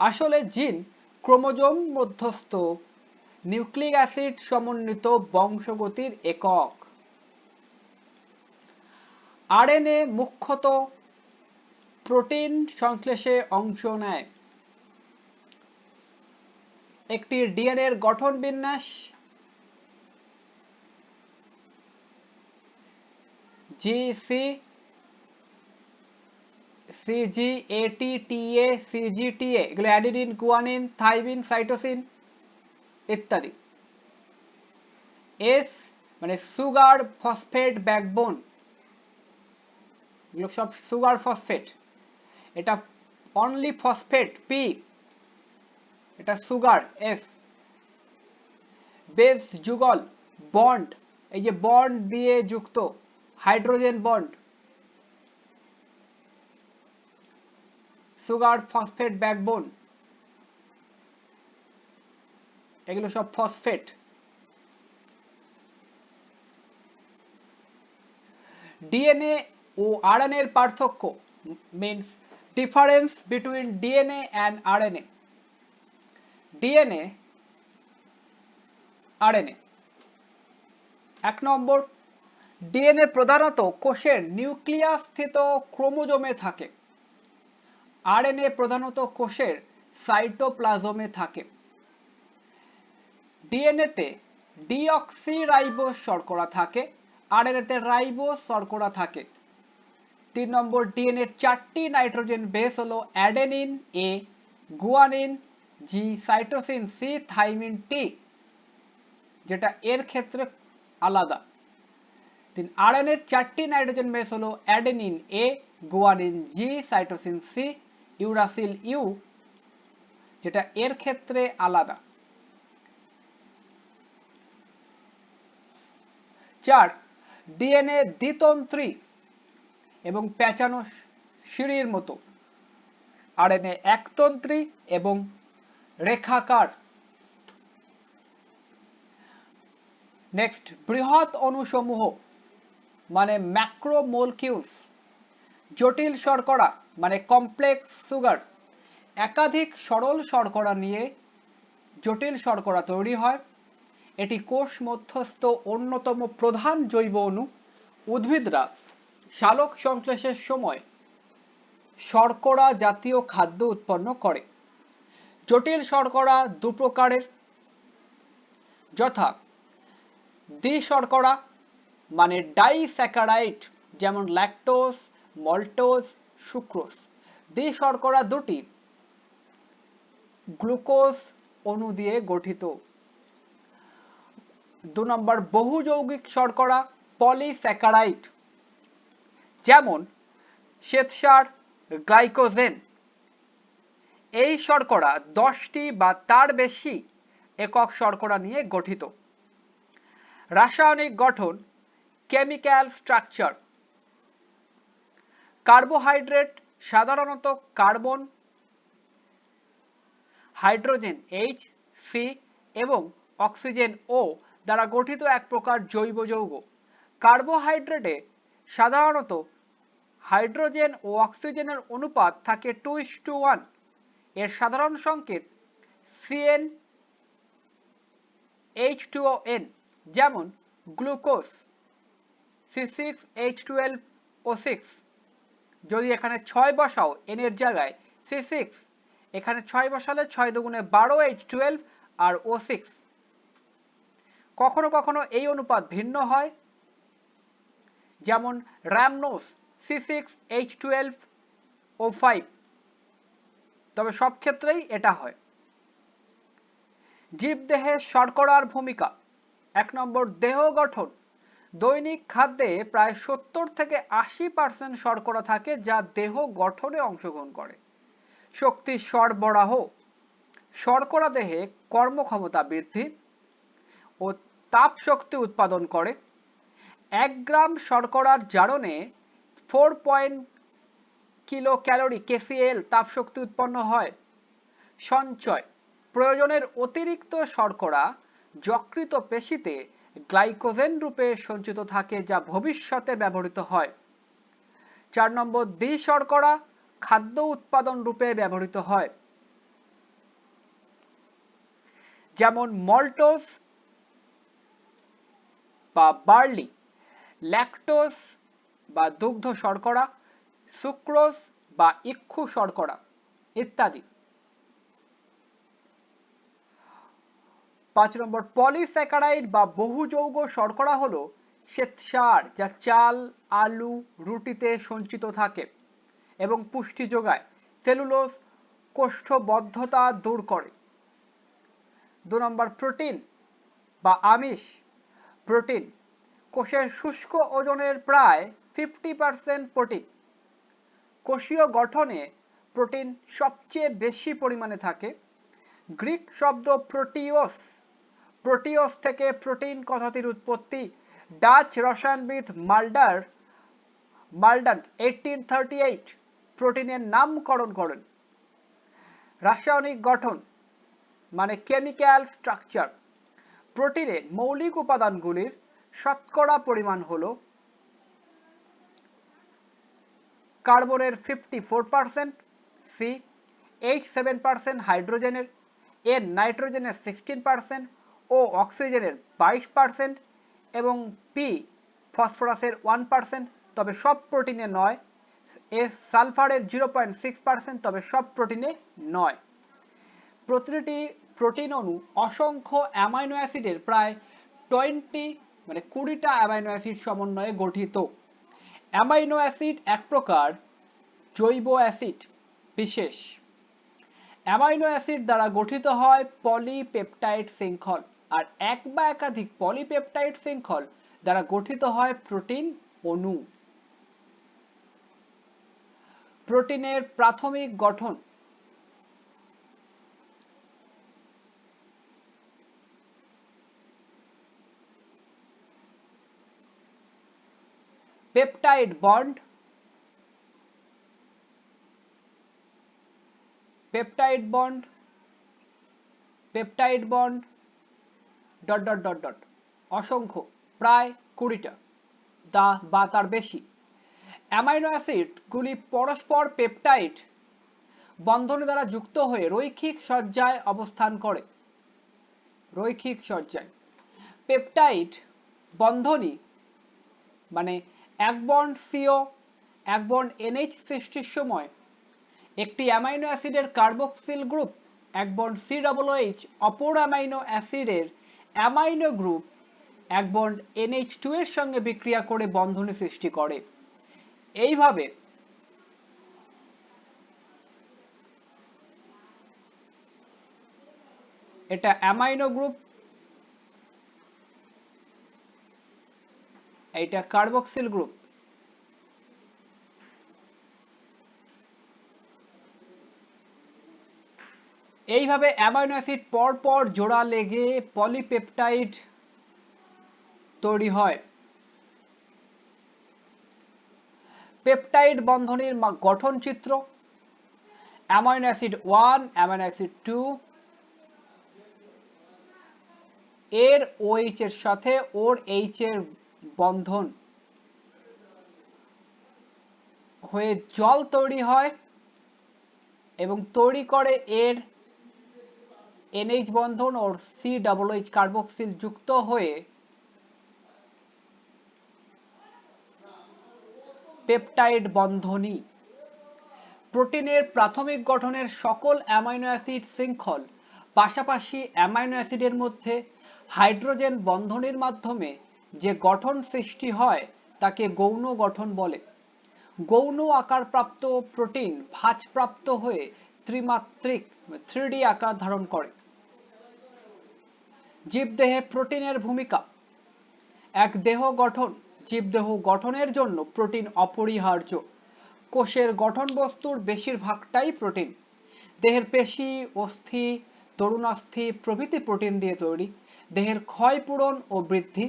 আসলে জিন ক্রোমোজোম মধ্যস্থ নিউক্লিক অ্যাসিড সমন্বিত বংশগতির একক। আরএনএ মুখ্যত প্রোটিন সংশ্লেষে অংশ নেয়। একটি ডিএনএ এর গঠন বিন্যাস জিসি সিজিএটিটিএ সিজিটিএ, এগুলো অ্যাডিনিন গুয়ানিন থাইমিন সাইটোসিন ইত্যাদি। এস মানে সুগার ফসফেট ব্যাকবোন, এগুলো সব সুগার ফসফেট। এটা অনলি ফসফেট পি, এটা সুগার এস। বেস যুগল বন্ড, এই যে বন্ড দিয়ে যুক্ত hydrogen bond, sugar phosphate backbone, এগুলো সব ফসফেট। ডিএনএ ও আরএনএ এর পার্থক্য means difference between DNA and RNA. DNA RNA। 1 number, DNA প্রধানত কোষের নিউক্লিয়াস স্থিত ক্রোমোজোমে থাকে। আরএনএ প্রধানত কোষের সাইটোপ্লাজমে থাকে। ডিএনএ তে ডিঅক্সিরাইবোজ শর্করা থাকে আরএনএ তে রাইবোজ শর্করা থাকে। 3 নম্বর ডিএনএ এর 4টি নাইট্রোজেন বেস হলো adenine A, guanine G, cytosine C, thymine T, যেটা এর ক্ষেত্রে আলাদা। আরএনএ এর 4টি নাইট্রোজেন বেস হলো adenine A, guanine G, cytosine C, uracil U, যেটা এর ক্ষেত্রে আলাদা। 4 ডিএনএ দ্বিতন্ত্রী এবং পেঁচানো সিঁড়ির মতো, আরএনএ একতন্ত্রী এবং রেখাকার। নেক্সট, বৃহৎ অণুসমূহ মানে ম্যাক্রোমোলকিউলস, জটিল শর্করা মানে কমপ্লেক্স সুগার, একাধিক সরল শর্করা নিয়ে জটিল শর্করা তৈরি হয়। এটি কোষ মধ্যস্থ অন্যতম প্রধান জৈব অণু। উদ্ভিদরা সালোক সংশ্লেষের সময় শর্করা জাতীয় খাদ্য উৎপন্ন করে। জটিল শর্করা দু প্রকারের, যথা দ্বিশর্করা মানে ডাইস্যাকারাইড, যেমন ল্যাকটোজ, মল্টোজ, সুক্রোজ। দ্বিশর্করা দুটি গ্লুকোজ অণু দিয়ে গঠিত। 2 নম্বর বহুযৌগিক শর্করা পলিস্যাকারাইড, যেমন শ্বেতসার, গ্লাইকোজেন। এই শর্করা 10টি বা তার বেশি একক শর্করা নিয়ে গঠিত। রাসায়নিক গঠন, কেমিক্যাল স্ট্রাকচার। কার্বোহাইড্রেট সাধারণত কার্বন, হাইড্রোজেন এইচ, সি এবং অক্সিজেন ও দ্বারা গঠিত এক প্রকার জৈব যৌগ। কার্বোহাইড্রেটে সাধারণত হাইড্রোজেন ও অক্সিজেনের অনুপাত থাকে 2:1। এর সাধারণ সংকেত CN H2ON, যেমন গ্লুকোজ C6H12O6। যদি এখানে 6 বসাও n এর জায়গায় C6, এখানে 6 বসালে 6 দুগুণে 12 H12 আর O6। কখনো কখনো এই অনুপাত ভিন্ন হয়, যেমন র্যামনোস C6H12O5, তবে সব ক্ষেত্রেই এটা হয়। জীবদেহে শর্করার ভূমিকা। 1 নম্বর দেহ গঠন। দৈনিক খাদ্যে প্রায় 70 থেকে 80% শর্করা থাকে, যা দেহ গঠনে অংশগ্রহণ করে। শক্তি সরবরাহ। শর্করা দেহে কর্মক্ষমতা বৃদ্ধি ও তাপ শক্তি উৎপাদন করে। 1 গ্রাম শর্করার জারণে 4 কিলো ক্যালোরি KCal তাপ শক্তি উৎপন্ন হয়। সঞ্চয়। প্রয়োজনের অতিরিক্ত শর্করা যকৃত পেশিতে গ্লাইকোজেন রূপে সঞ্চিত থাকে, যা ভবিষ্যতে ব্যবহৃত হয়। 4 নম্বর দ্বিশর্করা খাদ্য উৎপাদন রূপে ব্যবহৃত হয়, যেমন মল্টোজ বা বার্লি, ল্যাকটোজ বা দুগ্ধ শর্করা, সুক্রোজ বা ইক্ষু শর্করা ইত্যাদি। 5 নম্বর পলিস্যাকারাইড বা বহুযৌগ শর্করা হলো শ্বেতসার, যা চাল, আলু, রুটিতে সঞ্চিত থাকে এবং পুষ্টি যোগায়। সেলুলোজ কোষ্ঠবদ্ধতা দূর করে। 2 নম্বর প্রোটিন বা আমিষ। প্রোটিন কোষের শুষ্ক ওজনের প্রায় 50% প্রোটিন। কোষীয় গঠনে প্রোটিন সবচেয়ে বেশি পরিমাণে থাকে। গ্রিক শব্দ প্রোটিওস, প্রোটিওস থেকে প্রোটিন কথাটির উৎপত্তি। ডাচ রসায়নবিদ মাল্ডান 1838 প্রোটিনের নামকরণ করেন। রাসায়নিক গঠন মানে কেমিক্যাল স্ট্রাকচার। প্রোটিনের মৌলিক উপাদানগুলির শতকরা পরিমাণ হলো কার্বনের 54%, সি H7% হাইড্রোজেনের, N নাইট্রোজেনের 16% ও অক্সিজেনের 22% এবং পি ফসফরাসের 1%, তবে সব প্রোটিনে নয়। এস সালফারের 0.6%, তবে সব প্রোটিনে নয়। প্রতিটি প্রোটিন অণু অসংখ্য অ্যামাইনো অ্যাসিডের প্রায় 20 মানে 20টা অ্যামাইনো অ্যাসিড সমন্বয়ে গঠিত। অ্যামাইনো অ্যাসিড এক প্রকার জৈব অ্যাসিড বিশেষ। অ্যামাইনো অ্যাসিড দ্বারা গঠিত হয় পলিপেপটাইড শৃঙ্খল, আর এক বা একাধিক পলিপেপটাইড শৃঙ্খল দ্বারা গঠিত হয় প্রোটিন অণু। প্রোটিনের প্রাথমিক গঠন। Peptide bond, peptide bond, peptide bond dot dot dot dot অসংখ্য, প্রায় 20টা বা তার বেশি। অ্যামাইনো অ্যাসিড গুলি পরস্পর পেপটাইড বন্ধন দ্বারা যুক্ত হয়ে রৈখিক সজ্জায় অবস্থান করে। রৈখিক সজ্জায় পেপটাইড বন্ধনী মানে এক বন্ড সিও এক বন্ড এনএইচ সৃষ্টির সময় একটি অ্যামাইনো অ্যাসিডের কার্বক্সিল গ্রুপ এক বন্ড COOH অপর অ্যামাইনো অ্যাসিডের অ্যামাইনো গ্রুপ এক বন্ড NH2 এর সঙ্গে বিক্রিয়া করে বন্ধনী সৃষ্টি করে। এইভাবে এটা অ্যামাইনো গ্রুপ, এটা কার্বক্সিল গ্রুপ। এইভাবে অ্যামাইনো অ্যাসিড পর পর জোড়া লেগে পলিপেপটাইড তৈরি হয়। পেপটাইড বন্ধনীর গঠন চিত্র। অ্যামাইনো অ্যাসিড 1 অ্যামাইনো অ্যাসিড 2 এর OH এর সাথে ওর H এর বন্ধন হয়ে জল তৈরি হয় এবং তৈরি করে এর NH বন্ধন ও COOH কার্বক্সিল যুক্ত হয়ে পেপটাইড বন্ধনী। প্রোটিনের প্রাথমিক গঠনের সকল অ্যামাইনো অ্যাসিড শৃঙ্খল পাশাপাশি অ্যামাইনো অ্যাসিডের মধ্যে হাইড্রোজেন বন্ধনের মাধ্যমে যে গঠন সৃষ্টি হয় তাকে গৌণ গঠন বলে। গৌণ আকারপ্রাপ্ত প্রোটিন ভাঁজপ্রাপ্ত হয়ে ত্রিমাত্রিক 3D আকার ধারণ করে। জীবদেহে প্রোটিনের ভূমিকা। এক দেহ গঠন জীবদেহ গঠনের জন্য প্রোটিন অপরিহার্য। কোষের গঠন বস্তুর বেশিরভাগটাই প্রোটিন। দেহের পেশি, অস্থি, তরুণাস্থি প্রভৃতি প্রোটিন দিয়ে তৈরি। দেহের ক্ষয়পূরণ ও বৃদ্ধি।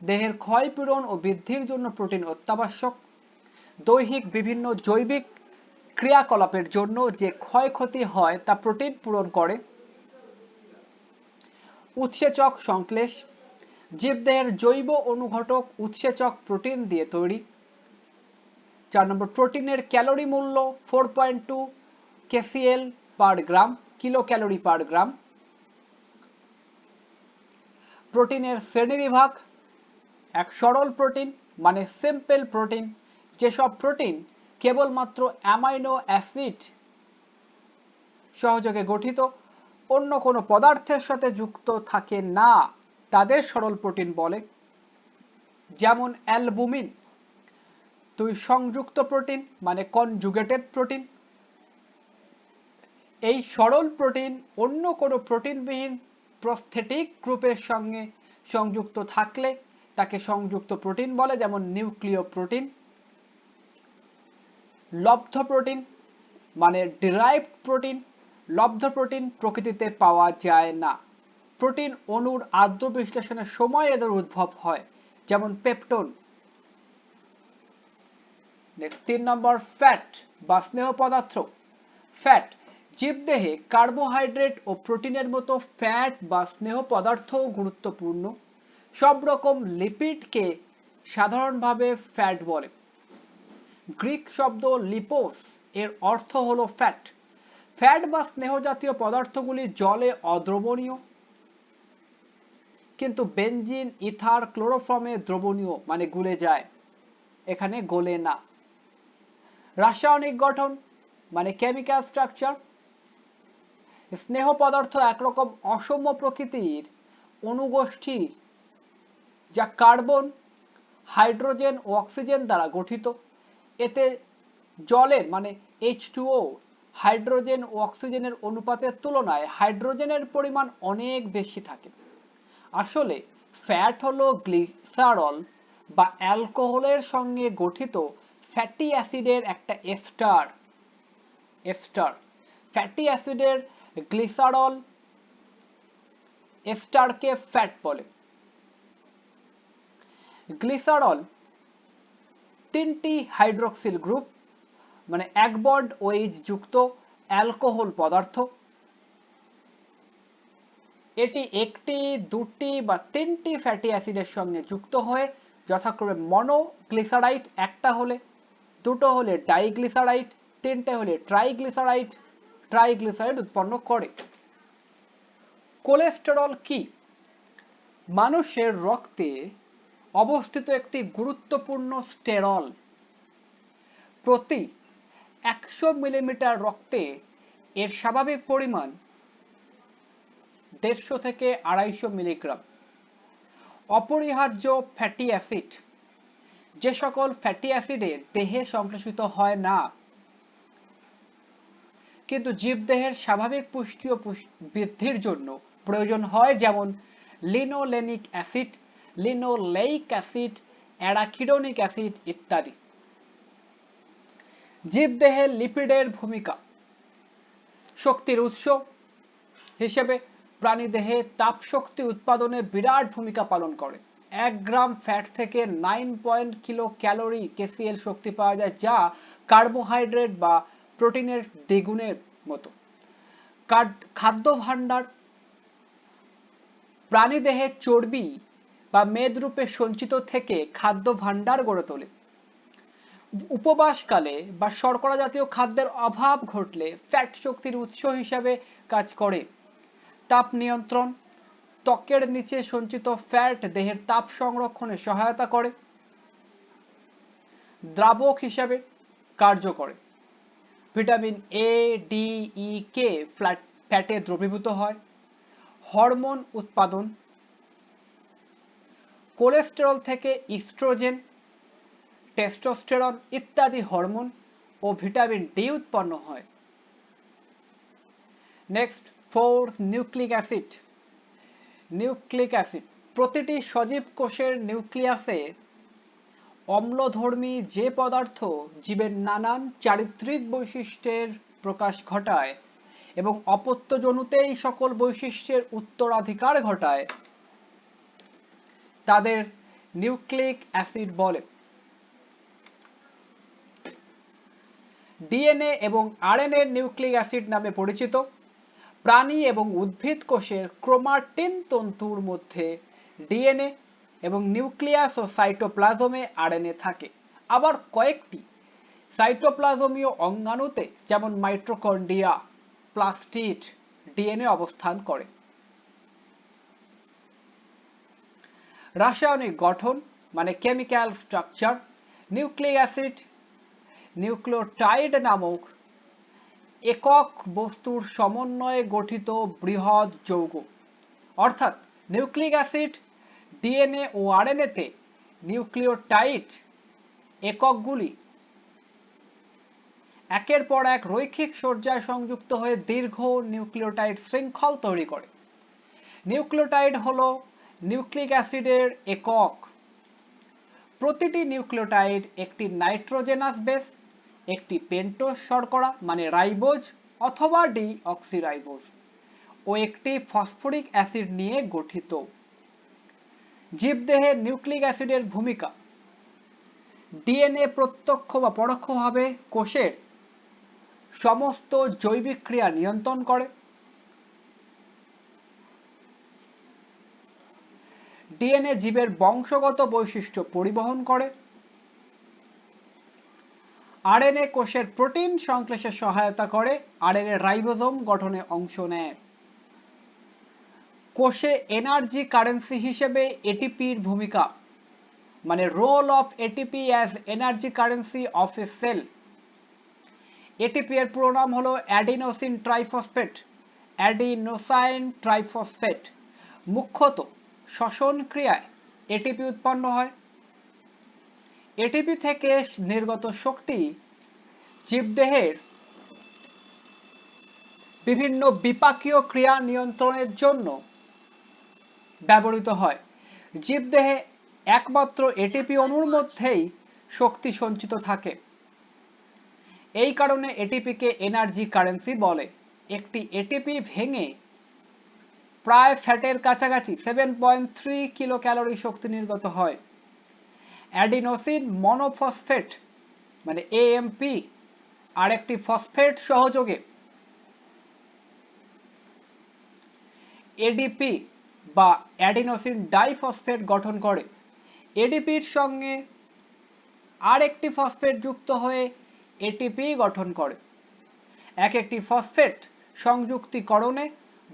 দেহের ক্ষয়পূরণ ও বৃদ্ধির জন্য প্রোটিন অত্যাবশ্যক। দৈহিক বিভিন্ন জৈবিক ক্রিয়াকলাপের জন্য যে ক্ষয়ক্ষতি হয় তা প্রোটিন পূরণ করে। উৎসেচক সংশ্লেষ। জীবদেহের জৈব অনুঘটক উৎসেচক প্রোটিন দিয়ে তৈরি। 4 নম্বর প্রোটিনের ক্যালোরি মূল্য 4.2 kcal পার গ্রাম, কিলো ক্যালোরি পার গ্রাম। প্রোটিনের শ্রেণীবিভাগ। এক সরল প্রোটিন মানে সিম্পল প্রোটিন, যেসব প্রোটিন কেবলমাত্র অ্যামাইনো অ্যাসিড সহযোগে গঠিত, অন্য কোনো পদার্থের সাথে যুক্ত থাকে না তাদের সরল প্রোটিন বলে। যেমন অ্যালবুমিন। 2 সংযুক্ত প্রোটিন মানে কনজুগেটেড প্রোটিন। এই সরল প্রোটিন অন্য কোনো প্রোটিনবিহীন প্রস্থেটিক গ্রুপের সঙ্গে সংযুক্ত থাকলে তাকে সংযুক্ত প্রোটিন বলে, যেমন নিউক্লিয় প্রোটিন। লব্ধ প্রোটিন মানে ডিরাইভড প্রোটিন। লব্ধ প্রোটিন প্রকৃতিতে পাওয়া যায় না। প্রোটিন অণুর আদ্য বিশ্লেষণের সময় এদের উদ্ভব হয়, যেমন পেপটোন। নেক্সট 3 নম্বর ফ্যাট বা স্নেহ পদার্থ। ফ্যাট জীবদেহে কার্বোহাইড্রেট ও প্রোটিনের মতো ফ্যাট বা স্নেহ পদার্থও গুরুত্বপূর্ণ। সব রকম লিপিডকে সাধারণভাবে ফ্যাট বলে। গ্রিক শব্দ লিপোস এর অর্থ হলো ফ্যাট। ফ্যাট বা স্নেহ জাতীয় পদার্থগুলি জলে অদ্রবণীয়, কিন্তু বেনজিন, ইথার, ক্লোরোফর্মে দ্রবণীয় মানে গুলে যায়, এখানে গলে না। রাসায়নিক গঠন মানে কেমিক্যাল স্ট্রাকচার। স্নেহ পদার্থ একরকম অসম প্রকৃতির অনুগোষ্ঠী যা কার্বন, হাইড্রোজেন ও অক্সিজেন দ্বারা গঠিত। এতে জলের মানে H2O হাইড্রোজেন ও অক্সিজেনের অনুপাতের তুলনায় হাইড্রোজেনের পরিমাণ অনেক বেশি থাকে। আসলে ফ্যাট হলো গ্লিসারল বা অ্যালকোহলের সঙ্গে গঠিত ফ্যাটি অ্যাসিডের একটা এস্টার। ফ্যাটি অ্যাসিডের গ্লিসারল এস্টারকে ফ্যাট বলে। গ্লিসারল তিনটি হাইড্রক্সিল গ্রুপ মানে এক বন্ড OH যুক্ত অ্যালকোহল পদার্থ। এটি একটি, দুটি বা তিনটি ফ্যাটি অ্যাসিডের সঙ্গে যুক্ত হয়ে যথাক্রমে মনোগ্লিসারাইড একটা হলে, দুটো হলে ডাইগ্লিসারাইড, তিনটে হলে ট্রাইগ্লিসারাইড উৎপন্ন করে। কোলেস্টেরল কি? মানুষের রক্তে অবস্থিত একটি গুরুত্বপূর্ণ স্টেরল। প্রতি 100 মিলিলিটার রক্তে এর স্বাভাবিক পরিমাণ 150 থেকে 250 মিলিগ্রাম। অপরিহার্য ফ্যাটি অ্যাসিড। যে সকল ফ্যাটি অ্যাসিডে দেহে সংশ্লেষিত হয় না কিন্তু জীবদেহের স্বাভাবিক পুষ্টি ও বৃদ্ধির জন্য প্রয়োজন হয়, যেমন linolenic acid, linoleic acid, arachidonic acid ইত্যাদি। জীবদেহে লিপিডের ভূমিকা। শক্তির উৎস হিসেবে প্রাণীদেহে তাপ শক্তি উৎপাদনে বিরাট ভূমিকা পালন করে। 1 গ্রাম ফ্যাট থেকে 9 কিলো ক্যালোরি KCl শক্তি পাওয়া যায়, যা কার্বোহাইড্রেট বা প্রোটিনের দ্বিগুণের মতো। খাদ্য ভাণ্ডার। প্রাণীদেহে চর্বি বা মেদরূপে সঞ্চিত থেকে খাদ্য ভাণ্ডার গড়ে তোলে। উপবাসকালে বা শর্করা জাতীয় খাদ্যের অভাব ঘটলে ফ্যাট শক্তির উৎস হিসাবে কাজ করে। তাপ নিয়ন্ত্রণ। ত্বকের নিচে সঞ্চিত ফ্যাট দেহের তাপ সংরক্ষণে সহায়তা করে। দ্রাবক হিসাবে কার্য করে। Vitamin A, D, E, K ফ্যাটে দ্রবীভূত হয়। হরমোন উৎপাদন। কোলেস্টেরল থেকে ইস্ট্রোজেন, টেস্টোস্টেরন ইত্যাদি হরমোন ও ভিটামিন D উৎপন্ন হয়। Next 4 nucleic acid. Nucleic acid প্রতিটি সজীব কোষের নিউক্লিয়াসে অম্লধর্মী যে পদার্থ জীবের নানান চারিত্রিক বৈশিষ্ট্যের প্রকাশ ঘটায় এবং অপত্যজনুতে এই সকল বৈশিষ্ট্যের উত্তরাধিকার ঘটায় তাদের নিউক্লিক অ্যাসিড বলে। ডিএনএ এবং আরএনএ নিউক্লিক অ্যাসিড নামে পরিচিত। প্রাণী এবং উদ্ভিদ কোষের ক্রোমাটিন তন্তুর মধ্যে ডিএনএ এবং নিউক্লিয়াস ও সাইটোপ্লাজমে আরএনএ থাকে। আবার কয়েকটি সাইটোপ্লাজমীয় অঙ্গাণুতে যেমন মাইটোকন্ড্রিয়া, প্লাস্টিড ডিএনএ অবস্থান করে। রাসায়নিক গঠন মানে chemical structure. Nucleic acid nucleotide নামক একক বস্তুর সমন্বয়ে গঠিত বৃহৎ যৌগ। অর্থাৎ নিউক্লিক অ্যাসিড ডিএনএ ও আরএনএতে নিউক্লিওটাইড এককগুলি একের পর এক রৈখিক সজ্জায় সংযুক্ত হয়ে দীর্ঘ নিউক্লিওটাইড শৃঙ্খল তৈরি করে। নিউক্লিওটাইড হলো নিউক্লিক অ্যাসিডের একক। প্রতিটি নিউক্লিওটাইড একটি নাইট্রোজেনাস বেস, একটি পেন্টোজ শর্করা মানে রাইবোজ অথবা ডিঅক্সিরাইবোজ ও একটি ফসফরিক অ্যাসিড নিয়ে গঠিত। জীবদেহে নিউক্লিক অ্যাসিডের ভূমিকা। ডিএনএ প্রত্যক্ষ বা পরোক্ষভাবে কোষের সমস্ত জৈবিক ক্রিয়া নিয়ন্ত্রণ করে। ডিএনএ জীবের বংশগত বৈশিষ্ট্য পরিবহন করে। আরএনএ কোষের প্রোটিন সংশ্লেষে সহায়তা করে। আরএনএ রাইবোসোম গঠনে অংশ নেয়। কোষে এনার্জি কারেন্সি হিসেবে এটিপির ভূমিকা মানে role of ATP as energy currency of a cell. ATP এর পুরো নাম হলো অ্যাডিনোসিন ট্রাইফসফেট, অ্যাডিনোসাইন ট্রাইফসফেট। মুখ্যত শ্বসন ক্রিয়ায় এটিপি উৎপন্ন হয়। এটিপি থেকে নির্গত শক্তি জীবদেহের বিভিন্ন বিপাকীয় ক্রিয়া নিয়ন্ত্রণের জন্য ব্যবহৃত হয়। জীবদেহে একমাত্র এটিপি অণুর মধ্যেই শক্তি সঞ্চিত থাকে। এই কারণে এটিপিকে এনার্জি কারেন্সি বলে। একটি এটিপি ভেঙে প্রায় ফ্যাটের কাছাকাছি 7.3 কিলো ক্যালোরি শক্তি নির্গত হয়। অ্যাডিনোসিন মনোফসফেট মানে এএমপি আরেকটি ফসফেট সহযোগে এডিপি বা অ্যাডিনোসিন ডাইফসফেট গঠন করে। এডিপির সঙ্গে আরেকটি ফসফেট যুক্ত হয়ে এটিপি গঠন করে। একটি ফসফেট সংযুক্তিকরণে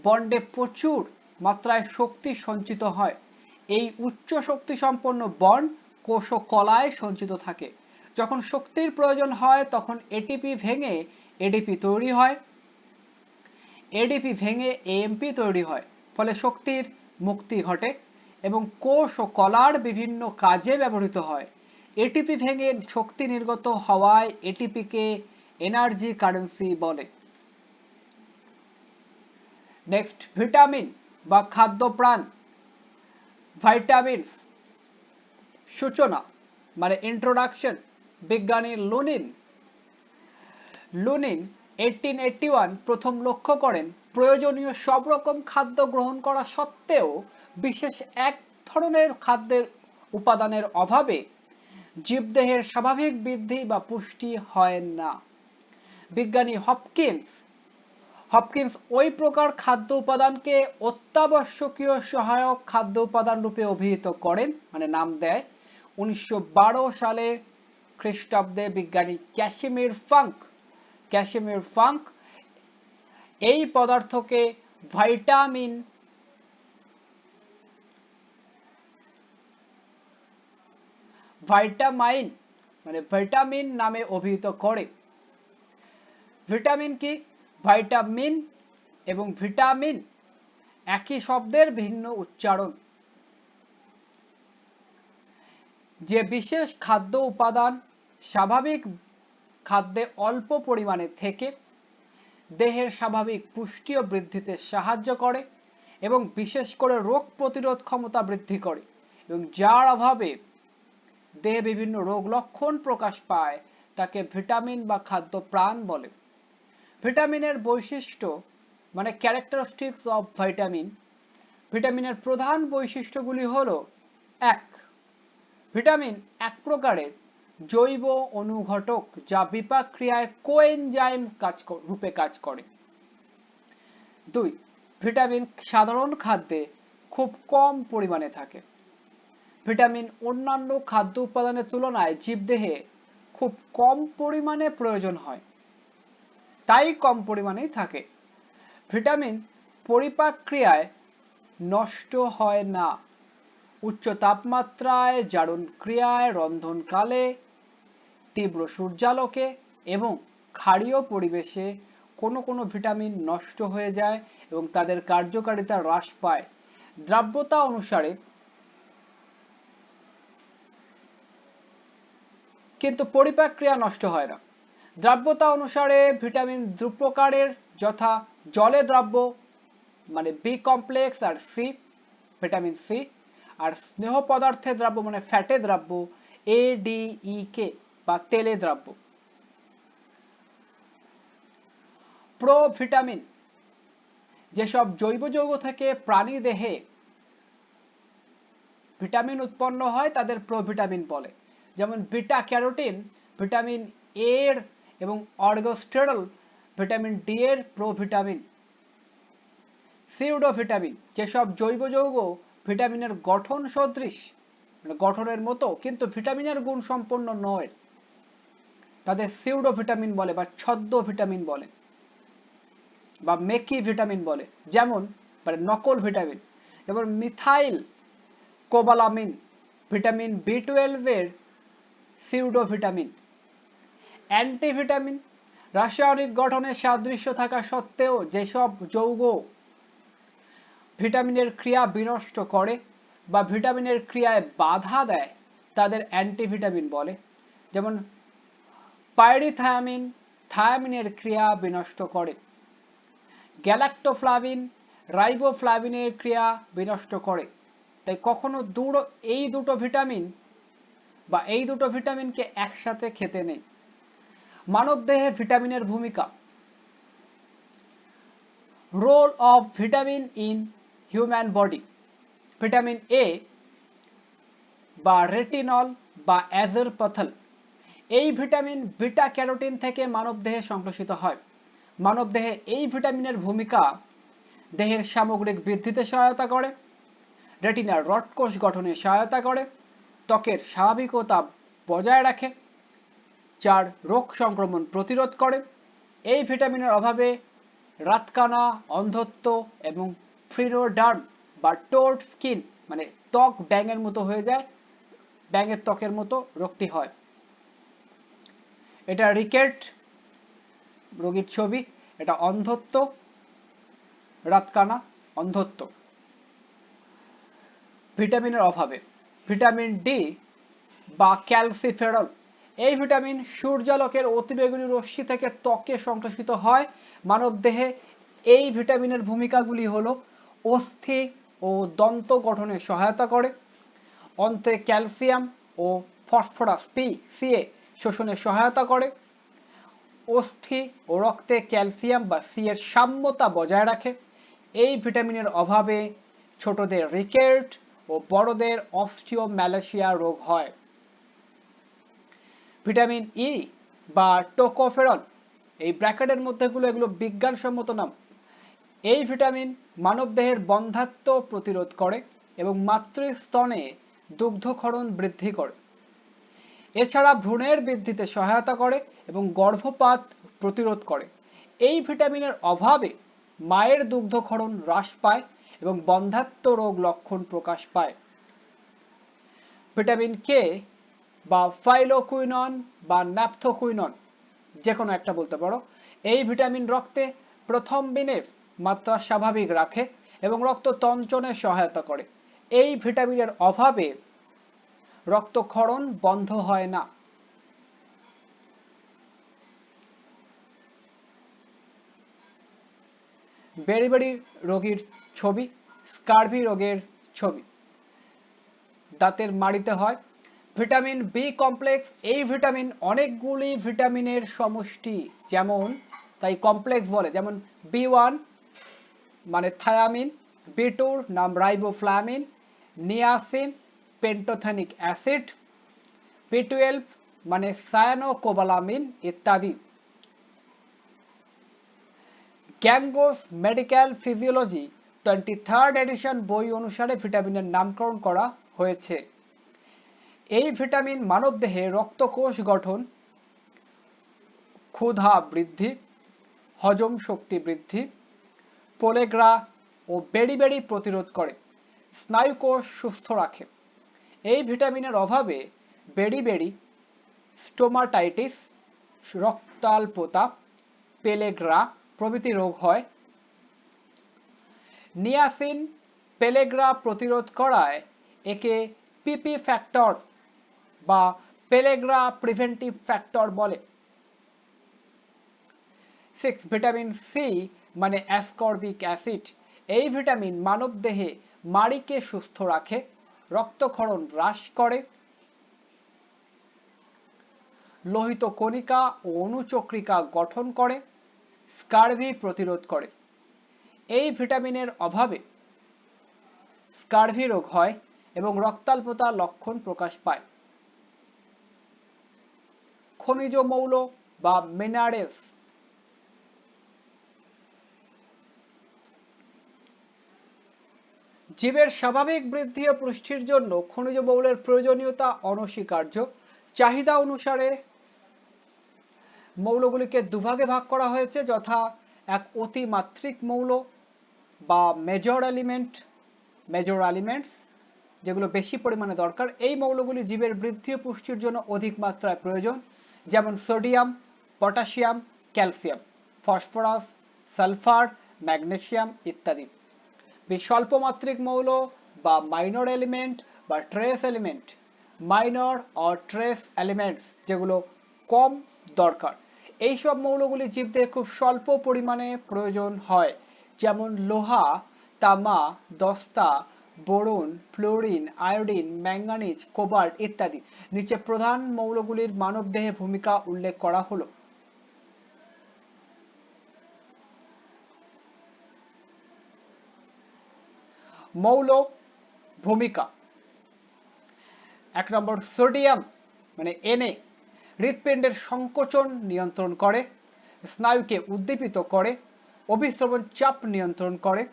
বন্ডে প্রচুর মাত্রায় শক্তি সঞ্চিত হয়। এই উচ্চ শক্তি সম্পন্ন বন্ড কোষ ও কলায় সঞ্চিত থাকে। যখন শক্তির প্রয়োজন হয় তখন এটিপি ভেঙে এডিপি তৈরি হয়। এডিপি ভেঙে এএমপি তৈরি হয়, ফলে শক্তির মুক্তি ঘটে এবং কোষ ও কলার বিভিন্ন কাজে ব্যবহৃত হয়। এটিপি ভেঙে শক্তি নির্গত হওয়ায় এটিপিকে এনার্জি কারেন্সি বলে। নেক্সট, ভিটামিন বা খাদ্যপ্রাণ। ভাইটামিনস সূচনা মানে ইন্ট্রোডাকশন। বিজ্ঞানী লুনিন 1881 প্রথম লক্ষ্য করেন প্রয়োজনীয় সব রকম খাদ্য গ্রহণ করা সত্ত্বেও বিশেষ এক ধরনের খাদ্যের উপাদানের অভাবে জীবদেহের স্বাভাবিক বৃদ্ধি বা পুষ্টি হয় না। বিজ্ঞানী হপকিন্স ওই প্রকার খাদ্য উপাদানকে অত্যাবশ্যকীয় সহায়ক খাদ্য উপাদান রূপে অভিহিত করেন, মানে নাম দেয় 1912 সালে খ্রিস্টাব্দে বিজ্ঞানী ক্যাসিমির ফাঙ্ক এই পদার্থকে ভাইটামিন মানে ভিটামিন নামে অভিহিত করে। ভিটামিন কি? ভাইটামিন এবং ভিটামিন একই শব্দের ভিন্ন উচ্চারণ। যে বিশেষ খাদ্য উপাদান স্বাভাবিক খাদ্যে অল্প পরিমাণে থেকে দেহের স্বাভাবিক পুষ্টি ও বৃদ্ধিতে সাহায্য করে এবং বিশেষ করে রোগ প্রতিরোধ ক্ষমতা বৃদ্ধি করে এবং যার অভাবে দেহে বিভিন্ন রোগ লক্ষণ প্রকাশ পায় তাকে ভিটামিন বা খাদ্য প্রাণ বলে। ভিটামিনের বৈশিষ্ট্য মানে ক্যারেক্টারিস্টিক্স অফ ভিটামিন। ভিটামিনের প্রধান বৈশিষ্ট্যগুলি হলো: 1. ভিটামিন এক প্রকারের জৈব অনুঘটক যা বিপাক ক্রিয়ায় কোএনজাইম রূপে কাজ করে। 2. ভিটামিন সাধারণ খাদ্যে খুব কম পরিমাণে থাকে। ভিটামিন অন্যান্য খাদ্য উপাদানের তুলনায় জীবদেহে খুব কম পরিমাণে প্রয়োজন হয়, তাই কম পরিমাণেই থাকে। ভিটামিন পরিপাক ক্রিয়ায় নষ্ট হয় না। উচ্চ তাপমাত্রায়, জারণ ক্রিয়ায়, রন্ধনকালে, তীব্র সূর্যালোকে এবং ক্ষারীয় পরিবেশে কোনো কোনো ভিটামিন নষ্ট হয়ে যায় এবং তাদের কার্যকারিতা হ্রাস পায়। দ্রাব্যতা অনুসারে কিন্তু পরিপাক ক্রিয়া নষ্ট হয় না। দ্রাব্যতা অনুসারে ভিটামিন দু প্রকারের, যথা জলে দ্রাব্য মানে বি কমপ্লেক্স আর সি ভিটামিন সি, আর স্নেহ পদার্থে দ্রাব্য মানে ফ্যাটে দ্রাব্য এডিইকে বা তেলে দ্রাব্য। প্রোভিটামিন যেসব জৈব যৌগ থেকে প্রাণী দেহে ভিটামিন উৎপন্ন হয় তাদের প্রোভিটামিন বলে। যেমন বিটা ক্যারোটিন ভিটামিন এ এর এবং অর্গোস্টেরল ভিটামিন ডি এর প্রোভিটামিন। সিউডোভিটামিন যেসব জৈব যৌগ ভিটামিনের গঠন সদৃশ মানে গঠনের মতো কিন্তু ভিটামিনের গুণ সম্পন্ন নয় তাদের সিউডোভিটামিন বলে বা ছদ্ম ভিটামিন বলে বা মেকি ভিটামিন বলে। যেমন মানে নকল ভিটামিন, যেমন মিথাইল কোবালামিন ভিটামিন বি12 এর সিউডোভিটামিন। অ্যান্টিভিটামিন রাসায়নিক গঠনের সাদৃশ্য থাকা সত্ত্বেও যেসব যৌগ ভিটামিনের ক্রিয়া বিনষ্ট করে বা ভিটামিনের ক্রিয়ায় বাধা দেয় তাদের অ্যান্টিভিটামিন বলে। যেমন পাইরিথায়ামিন থায়ামিনের ক্রিয়া বিনষ্ট করে, গ্যালাক্টোফ্লাভিন রাইবোফ্লাভিনের ক্রিয়া বিনষ্ট করে। তাই কখনো এই দুটো ভিটামিনকে একসাথে খেতে নেই। মানবদেহে ভিটামিনের ভূমিকা। Role of vitamin in human body. Vitamin A বা রেটিনল বা অ্যাজরপাথল এই ভিটামিন বিটা ক্যারোটিন থেকে মানবদেহে সংশ্লেষিত হয়। মানবদেহে এই ভিটামিনের ভূমিকা দেহের সামগ্রিক বৃদ্ধিতে সহায়তা করে, রেটিনার রড কোষ গঠনে সহায়তা করে, ত্বকের স্বাভাবিকতা বজায় রাখে, যার রোগ সংক্রমণ প্রতিরোধ করে। এই ভিটামিনের অভাবে রাতকানা, অন্ধত্ব এবং ফ্রিনোডার্ম বা টোড স্কিন মানে ত্বক ব্যাঙের মতো হয়ে যায়, ব্যাঙের ত্বকের মতো রোগটি হয়। এটা রিকেট রোগীর ছবি, এটা অন্ধত্ব, রাতকানা, অন্ধত্ব ভিটামিনের অভাবে। ভিটামিন ডি বা ক্যালসিফেরল এই ভিটামিন সূর্যালোকের অতিবেগুনি রশ্মি থেকে ত্বকে সংশ্লেষিত হয়। মানবদেহে এই ভিটামিনের ভূমিকাগুলি হলো অস্থি ও দন্ত গঠনে সহায়তা করে, অন্ত্রে ক্যালসিয়াম ও ফসফরাস সিএ শোষণে সহায়তা করে, অস্থি ও রক্তে ক্যালসিয়াম বা সি এর সাম্যতা বজায় রাখে। এই ভিটামিনের অভাবে ছোটদের রিকেট ও বড়দের অস্টিওম্যালাসিয়া রোগ হয়। ভিটামিন ই বা টোকোফেরল এই ব্র্যাকেটের মধ্যেগুলো এগুলো বিজ্ঞানসম্মত নাম। এই ভিটামিন মানবদেহের বন্ধ্যাত্ব প্রতিরোধ করে এবং মাতৃস্তনে দুগ্ধক্ষরণ বৃদ্ধি করে। এছাড়া ভ্রূণের বৃদ্ধিতে সহায়তা করে এবং গর্ভপাত প্রতিরোধ করে। এই ভিটামিনের অভাবে মায়ের দুগ্ধক্ষরণ হ্রাস পায় এবং বন্ধ্যাত্ব রোগ লক্ষণ প্রকাশ পায়। ভিটামিন কে বা ফাইলোকুইনন বা ন্যাপথোকুইনন যে কোনো একটা বলতে পারো, এই ভিটামিন রক্তে প্রথমবিনের মাত্রা স্বাভাবিক রাখে এবং রক্ত তঞ্চনে সহায়তা করে। এই ভিটামিনের অভাবে রক্তক্ষরণ বন্ধ হয় না। বেরিবেরি রোগীর ছবি, স্কারভি রোগের ছবি, দাঁতের মাড়িতে হয়। ভিটামিন বি কমপ্লেক্স এই ভিটামিন অনেকগুলি ভিটামিনের সমষ্টি, যেমন তাই কমপ্লেক্স বলে। যেমন বি1 মানে থায়ামিন, বি2 নাম রাইবোফ্লাভিন, নিয়াসিন পেন্টোথেনিক অ্যাসিড, বি12 মানে সায়ানোকোবালামিন ইত্যাদি। গ্যাঙ্গোস মেডিকেল ফিজিওলজি 23rd এডিশন বই অনুসারে ভিটামিনের নামকরণ করা হয়েছে। এই ভিটামিন মানবদেহে রক্তকোষ গঠন, ক্ষুধা বৃদ্ধি, হজম শক্তি বৃদ্ধি, পোলেগ্রা ও বেরিবেরি প্রতিরোধ করে, স্নায়ুকোষ সুস্থ রাখে। এই ভিটামিনের অভাবে বেরিবেরি, স্টোমাটাইটিস, রক্তাল্পতা, পেলেগ্রা প্রভৃতি রোগ হয়। নিয়াসিন পেলেগ্রা প্রতিরোধ করায় একে পিপি ফ্যাক্টর বা পেলেগ্রা প্রিভেন্টিভ ফ্যাক্টর বলে। 6 ভিটামিন সি মানে অ্যাসকর্বিক অ্যাসিড এই ভিটামিন মানবদেহে মাড়িকে সুস্থ রাখে, রক্তক্ষরণ হ্রাস করে, লোহিত কণিকা ও অণুচক্রিকা গঠন করে, স্কারভি প্রতিরোধ করে। এই ভিটামিনের অভাবে স্কারভি রোগ হয় এবং রক্তাল্পতা লক্ষণ প্রকাশ পায়। খনিজ মৌল বা মিনারেলস। জীবের স্বাভাবিক বৃদ্ধি ও পুষ্টির জন্য খনিজ মৌলের প্রয়োজনীয়তা অনস্বীকার্য। চাহিদা অনুসারে মৌলগুলিকে দুভাগে ভাগ করা হয়েছে, যথা এক অতিমাত্রিক মৌল বা মেজর এলিমেন্টস যেগুলো বেশি পরিমাণে দরকার। এই মৌলগুলি জীবের বৃদ্ধি ও পুষ্টির জন্য অধিক মাত্রায় প্রয়োজন, যেমন sodium, potassium, calcium, phosphorus, sulphur, magnesium ইত্যাদি। স্বল্পমাত্রিক মৌল বা মাইনর এলিমেন্ট বা trace element, minor or trace elements যেগুলো কম দরকার, এইসব মৌলগুলি জীবদেহে খুব স্বল্প পরিমাণে প্রয়োজন হয়, যেমন লোহা, তামা, দস্তা, boron, fluorine, iodine, manganese, cobalt ইত্যাদি। নিচে প্রধান মৌলগুলির মানবদেহে ভূমিকা উল্লেখ করা হলো। মৌল ভূমিকা। 1 নম্বর সোডিয়াম মানে Na হৃৎপিণ্ডের সংকোচন নিয়ন্ত্রণ করে, স্নায়ুকে উদ্দীপিত করে, অভিস্রবণ চাপ নিয়ন্ত্রণ করে,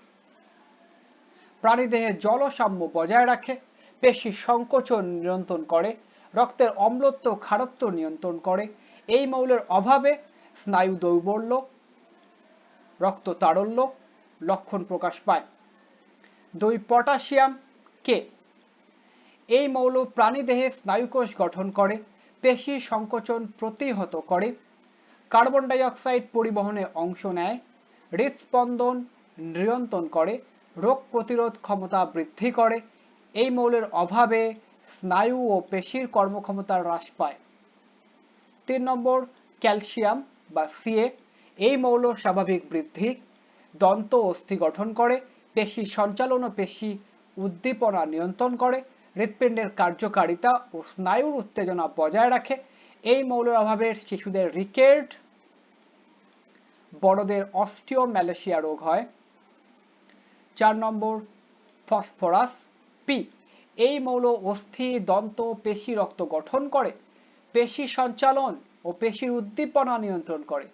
প্রাণীদেহে জলসাম্য বজায় রাখে, পেশি সংকোচন নিয়ন্ত্রণ করে, রক্তের অম্লত্ব ক্ষারত্ব নিয়ন্ত্রণ করে। এই মৌলের অভাবে স্নায়ু দৌর্বল্য, রক্ত তারল্য লক্ষণ প্রকাশ পায়। 2 পটাশিয়াম কে এই মৌল প্রাণীদেহে স্নায়ুকোষ গঠন করে, পেশি সংকোচন প্রতিহত করে, কার্বন ডাই অক্সাইড পরিবহনে অংশ নেয়, হৃদস্পন্দন নিয়ন্ত্রণ করে, রোগ প্রতিরোধ ক্ষমতা বৃদ্ধি করে। এই মৌলের অভাবে স্নায়ু ও পেশির কর্মক্ষমতা হ্রাস পায়। 3 নম্বর ক্যালসিয়াম বা Ca এই মৌল স্বাভাবিক বৃদ্ধি, দন্ত অস্থি গঠন করে, পেশি সঞ্চালন ও পেশি উদ্দীপনা নিয়ন্ত্রণ করে, হৃৎপিণ্ডের কার্যকারিতা ও স্নায়ুর উত্তেজনা বজায় রাখে। এই মৌলের অভাবে শিশুদের রিকেট, বড়দের অস্টিওম্যালেশিয়া রোগ হয়। 4 নম্বর ফসফরাস পি এই মৌল অস্থি, দন্ত, পেশি, রক্ত গঠন করে, পেশি সঞ্চালন ও পেশির উদ্দীপনা নিয়ন্ত্রণ করে,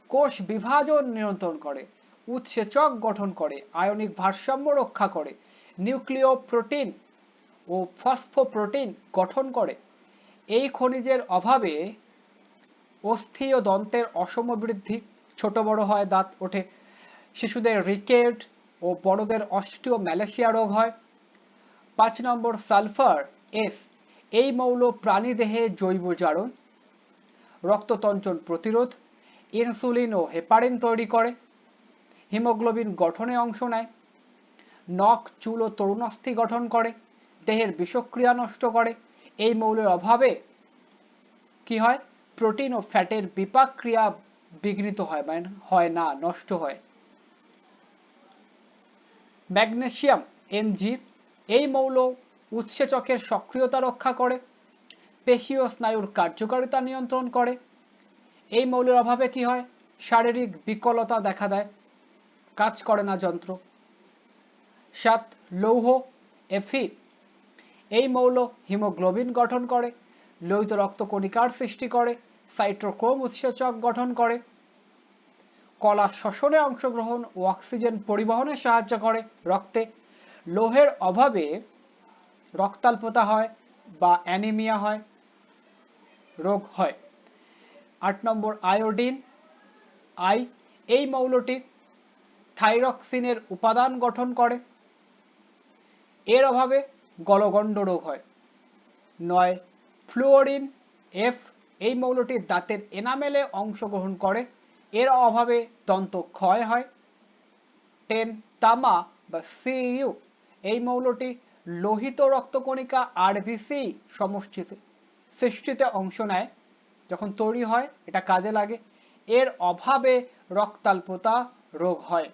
কোষ বিভাজন নিয়ন্ত্রণ করে, উৎসেচক গঠন করে, আয়নিক ভারসাম্য রক্ষা করে, নিউক্লিয় প্রোটিন ও ফসফোপ্রোটিন গঠন করে। এই খনিজের অভাবে অস্থি ও দন্তের অসম বৃদ্ধি, ছোট বড় হয়, দাঁত ওঠে, শিশুদের রিকেট ও বড়দের অস্টিওম্যালেশিয়া রোগ হয়। 5 নম্বর সালফার এস এই মৌল প্রাণীদেহে জৈব জারণ, রক্ততঞ্চন প্রতিরোধ, ইনসুলিন ও হেপারিন তৈরি করে, হিমোগ্লোবিন গঠনে অংশ নেয়, নখ, চুল ও তরুণাস্থি গঠন করে, দেহের বিষক্রিয়া নষ্ট করে। এই মৌলের অভাবে কি হয়, প্রোটিন ও ফ্যাটের বিপাক ক্রিয়া বিঘ্নিত হয়, মানে হয় না, নষ্ট হয়। ম্যাগনেসিয়াম Mg এই মৌল উৎসেচকের সক্রিয়তা রক্ষা করে, পেশি ও স্নায়ুর কার্যকারিতা নিয়ন্ত্রণ করে। এই মৌলের অভাবে কি হয়, শারীরিক বিকলতা দেখা দেয়, কাজ করে না যন্ত্র। 7 লৌহ Fe এই মৌল হিমোগ্লোবিন গঠন করে, লোহিত রক্তকণিকার সৃষ্টি করে, সাইটোক্রোম উৎসেচক গঠন করে, কলা শ্বসনে অংশগ্রহণ ও অক্সিজেন পরিবহনে সাহায্য করে রক্তে। লোহের অভাবে রক্তাল্পতা হয় বা অ্যানিমিয়া হয়, রোগ হয়। 8 নম্বর আয়োডিন আই এই মৌলটি থাইরক্সিনের উপাদান গঠন করে, এর অভাবে গলগণ্ড রোগ হয়। 9 ফ্লুওরিন এফ এই মৌলটি দাঁতের এনামেলে অংশগ্রহণ করে, এর অভাবে দন্ত ক্ষয় হয়। 10 তামা বা Cu এই মৌলটি লোহিত রক্তকণিকা আরবিসি সমষ্টিতে সৃষ্টিতে অংশ নেয়, যখন তৈরি হয় এটা কাজে লাগে, এর অভাবে রক্তাল্পতা রোগ হয়।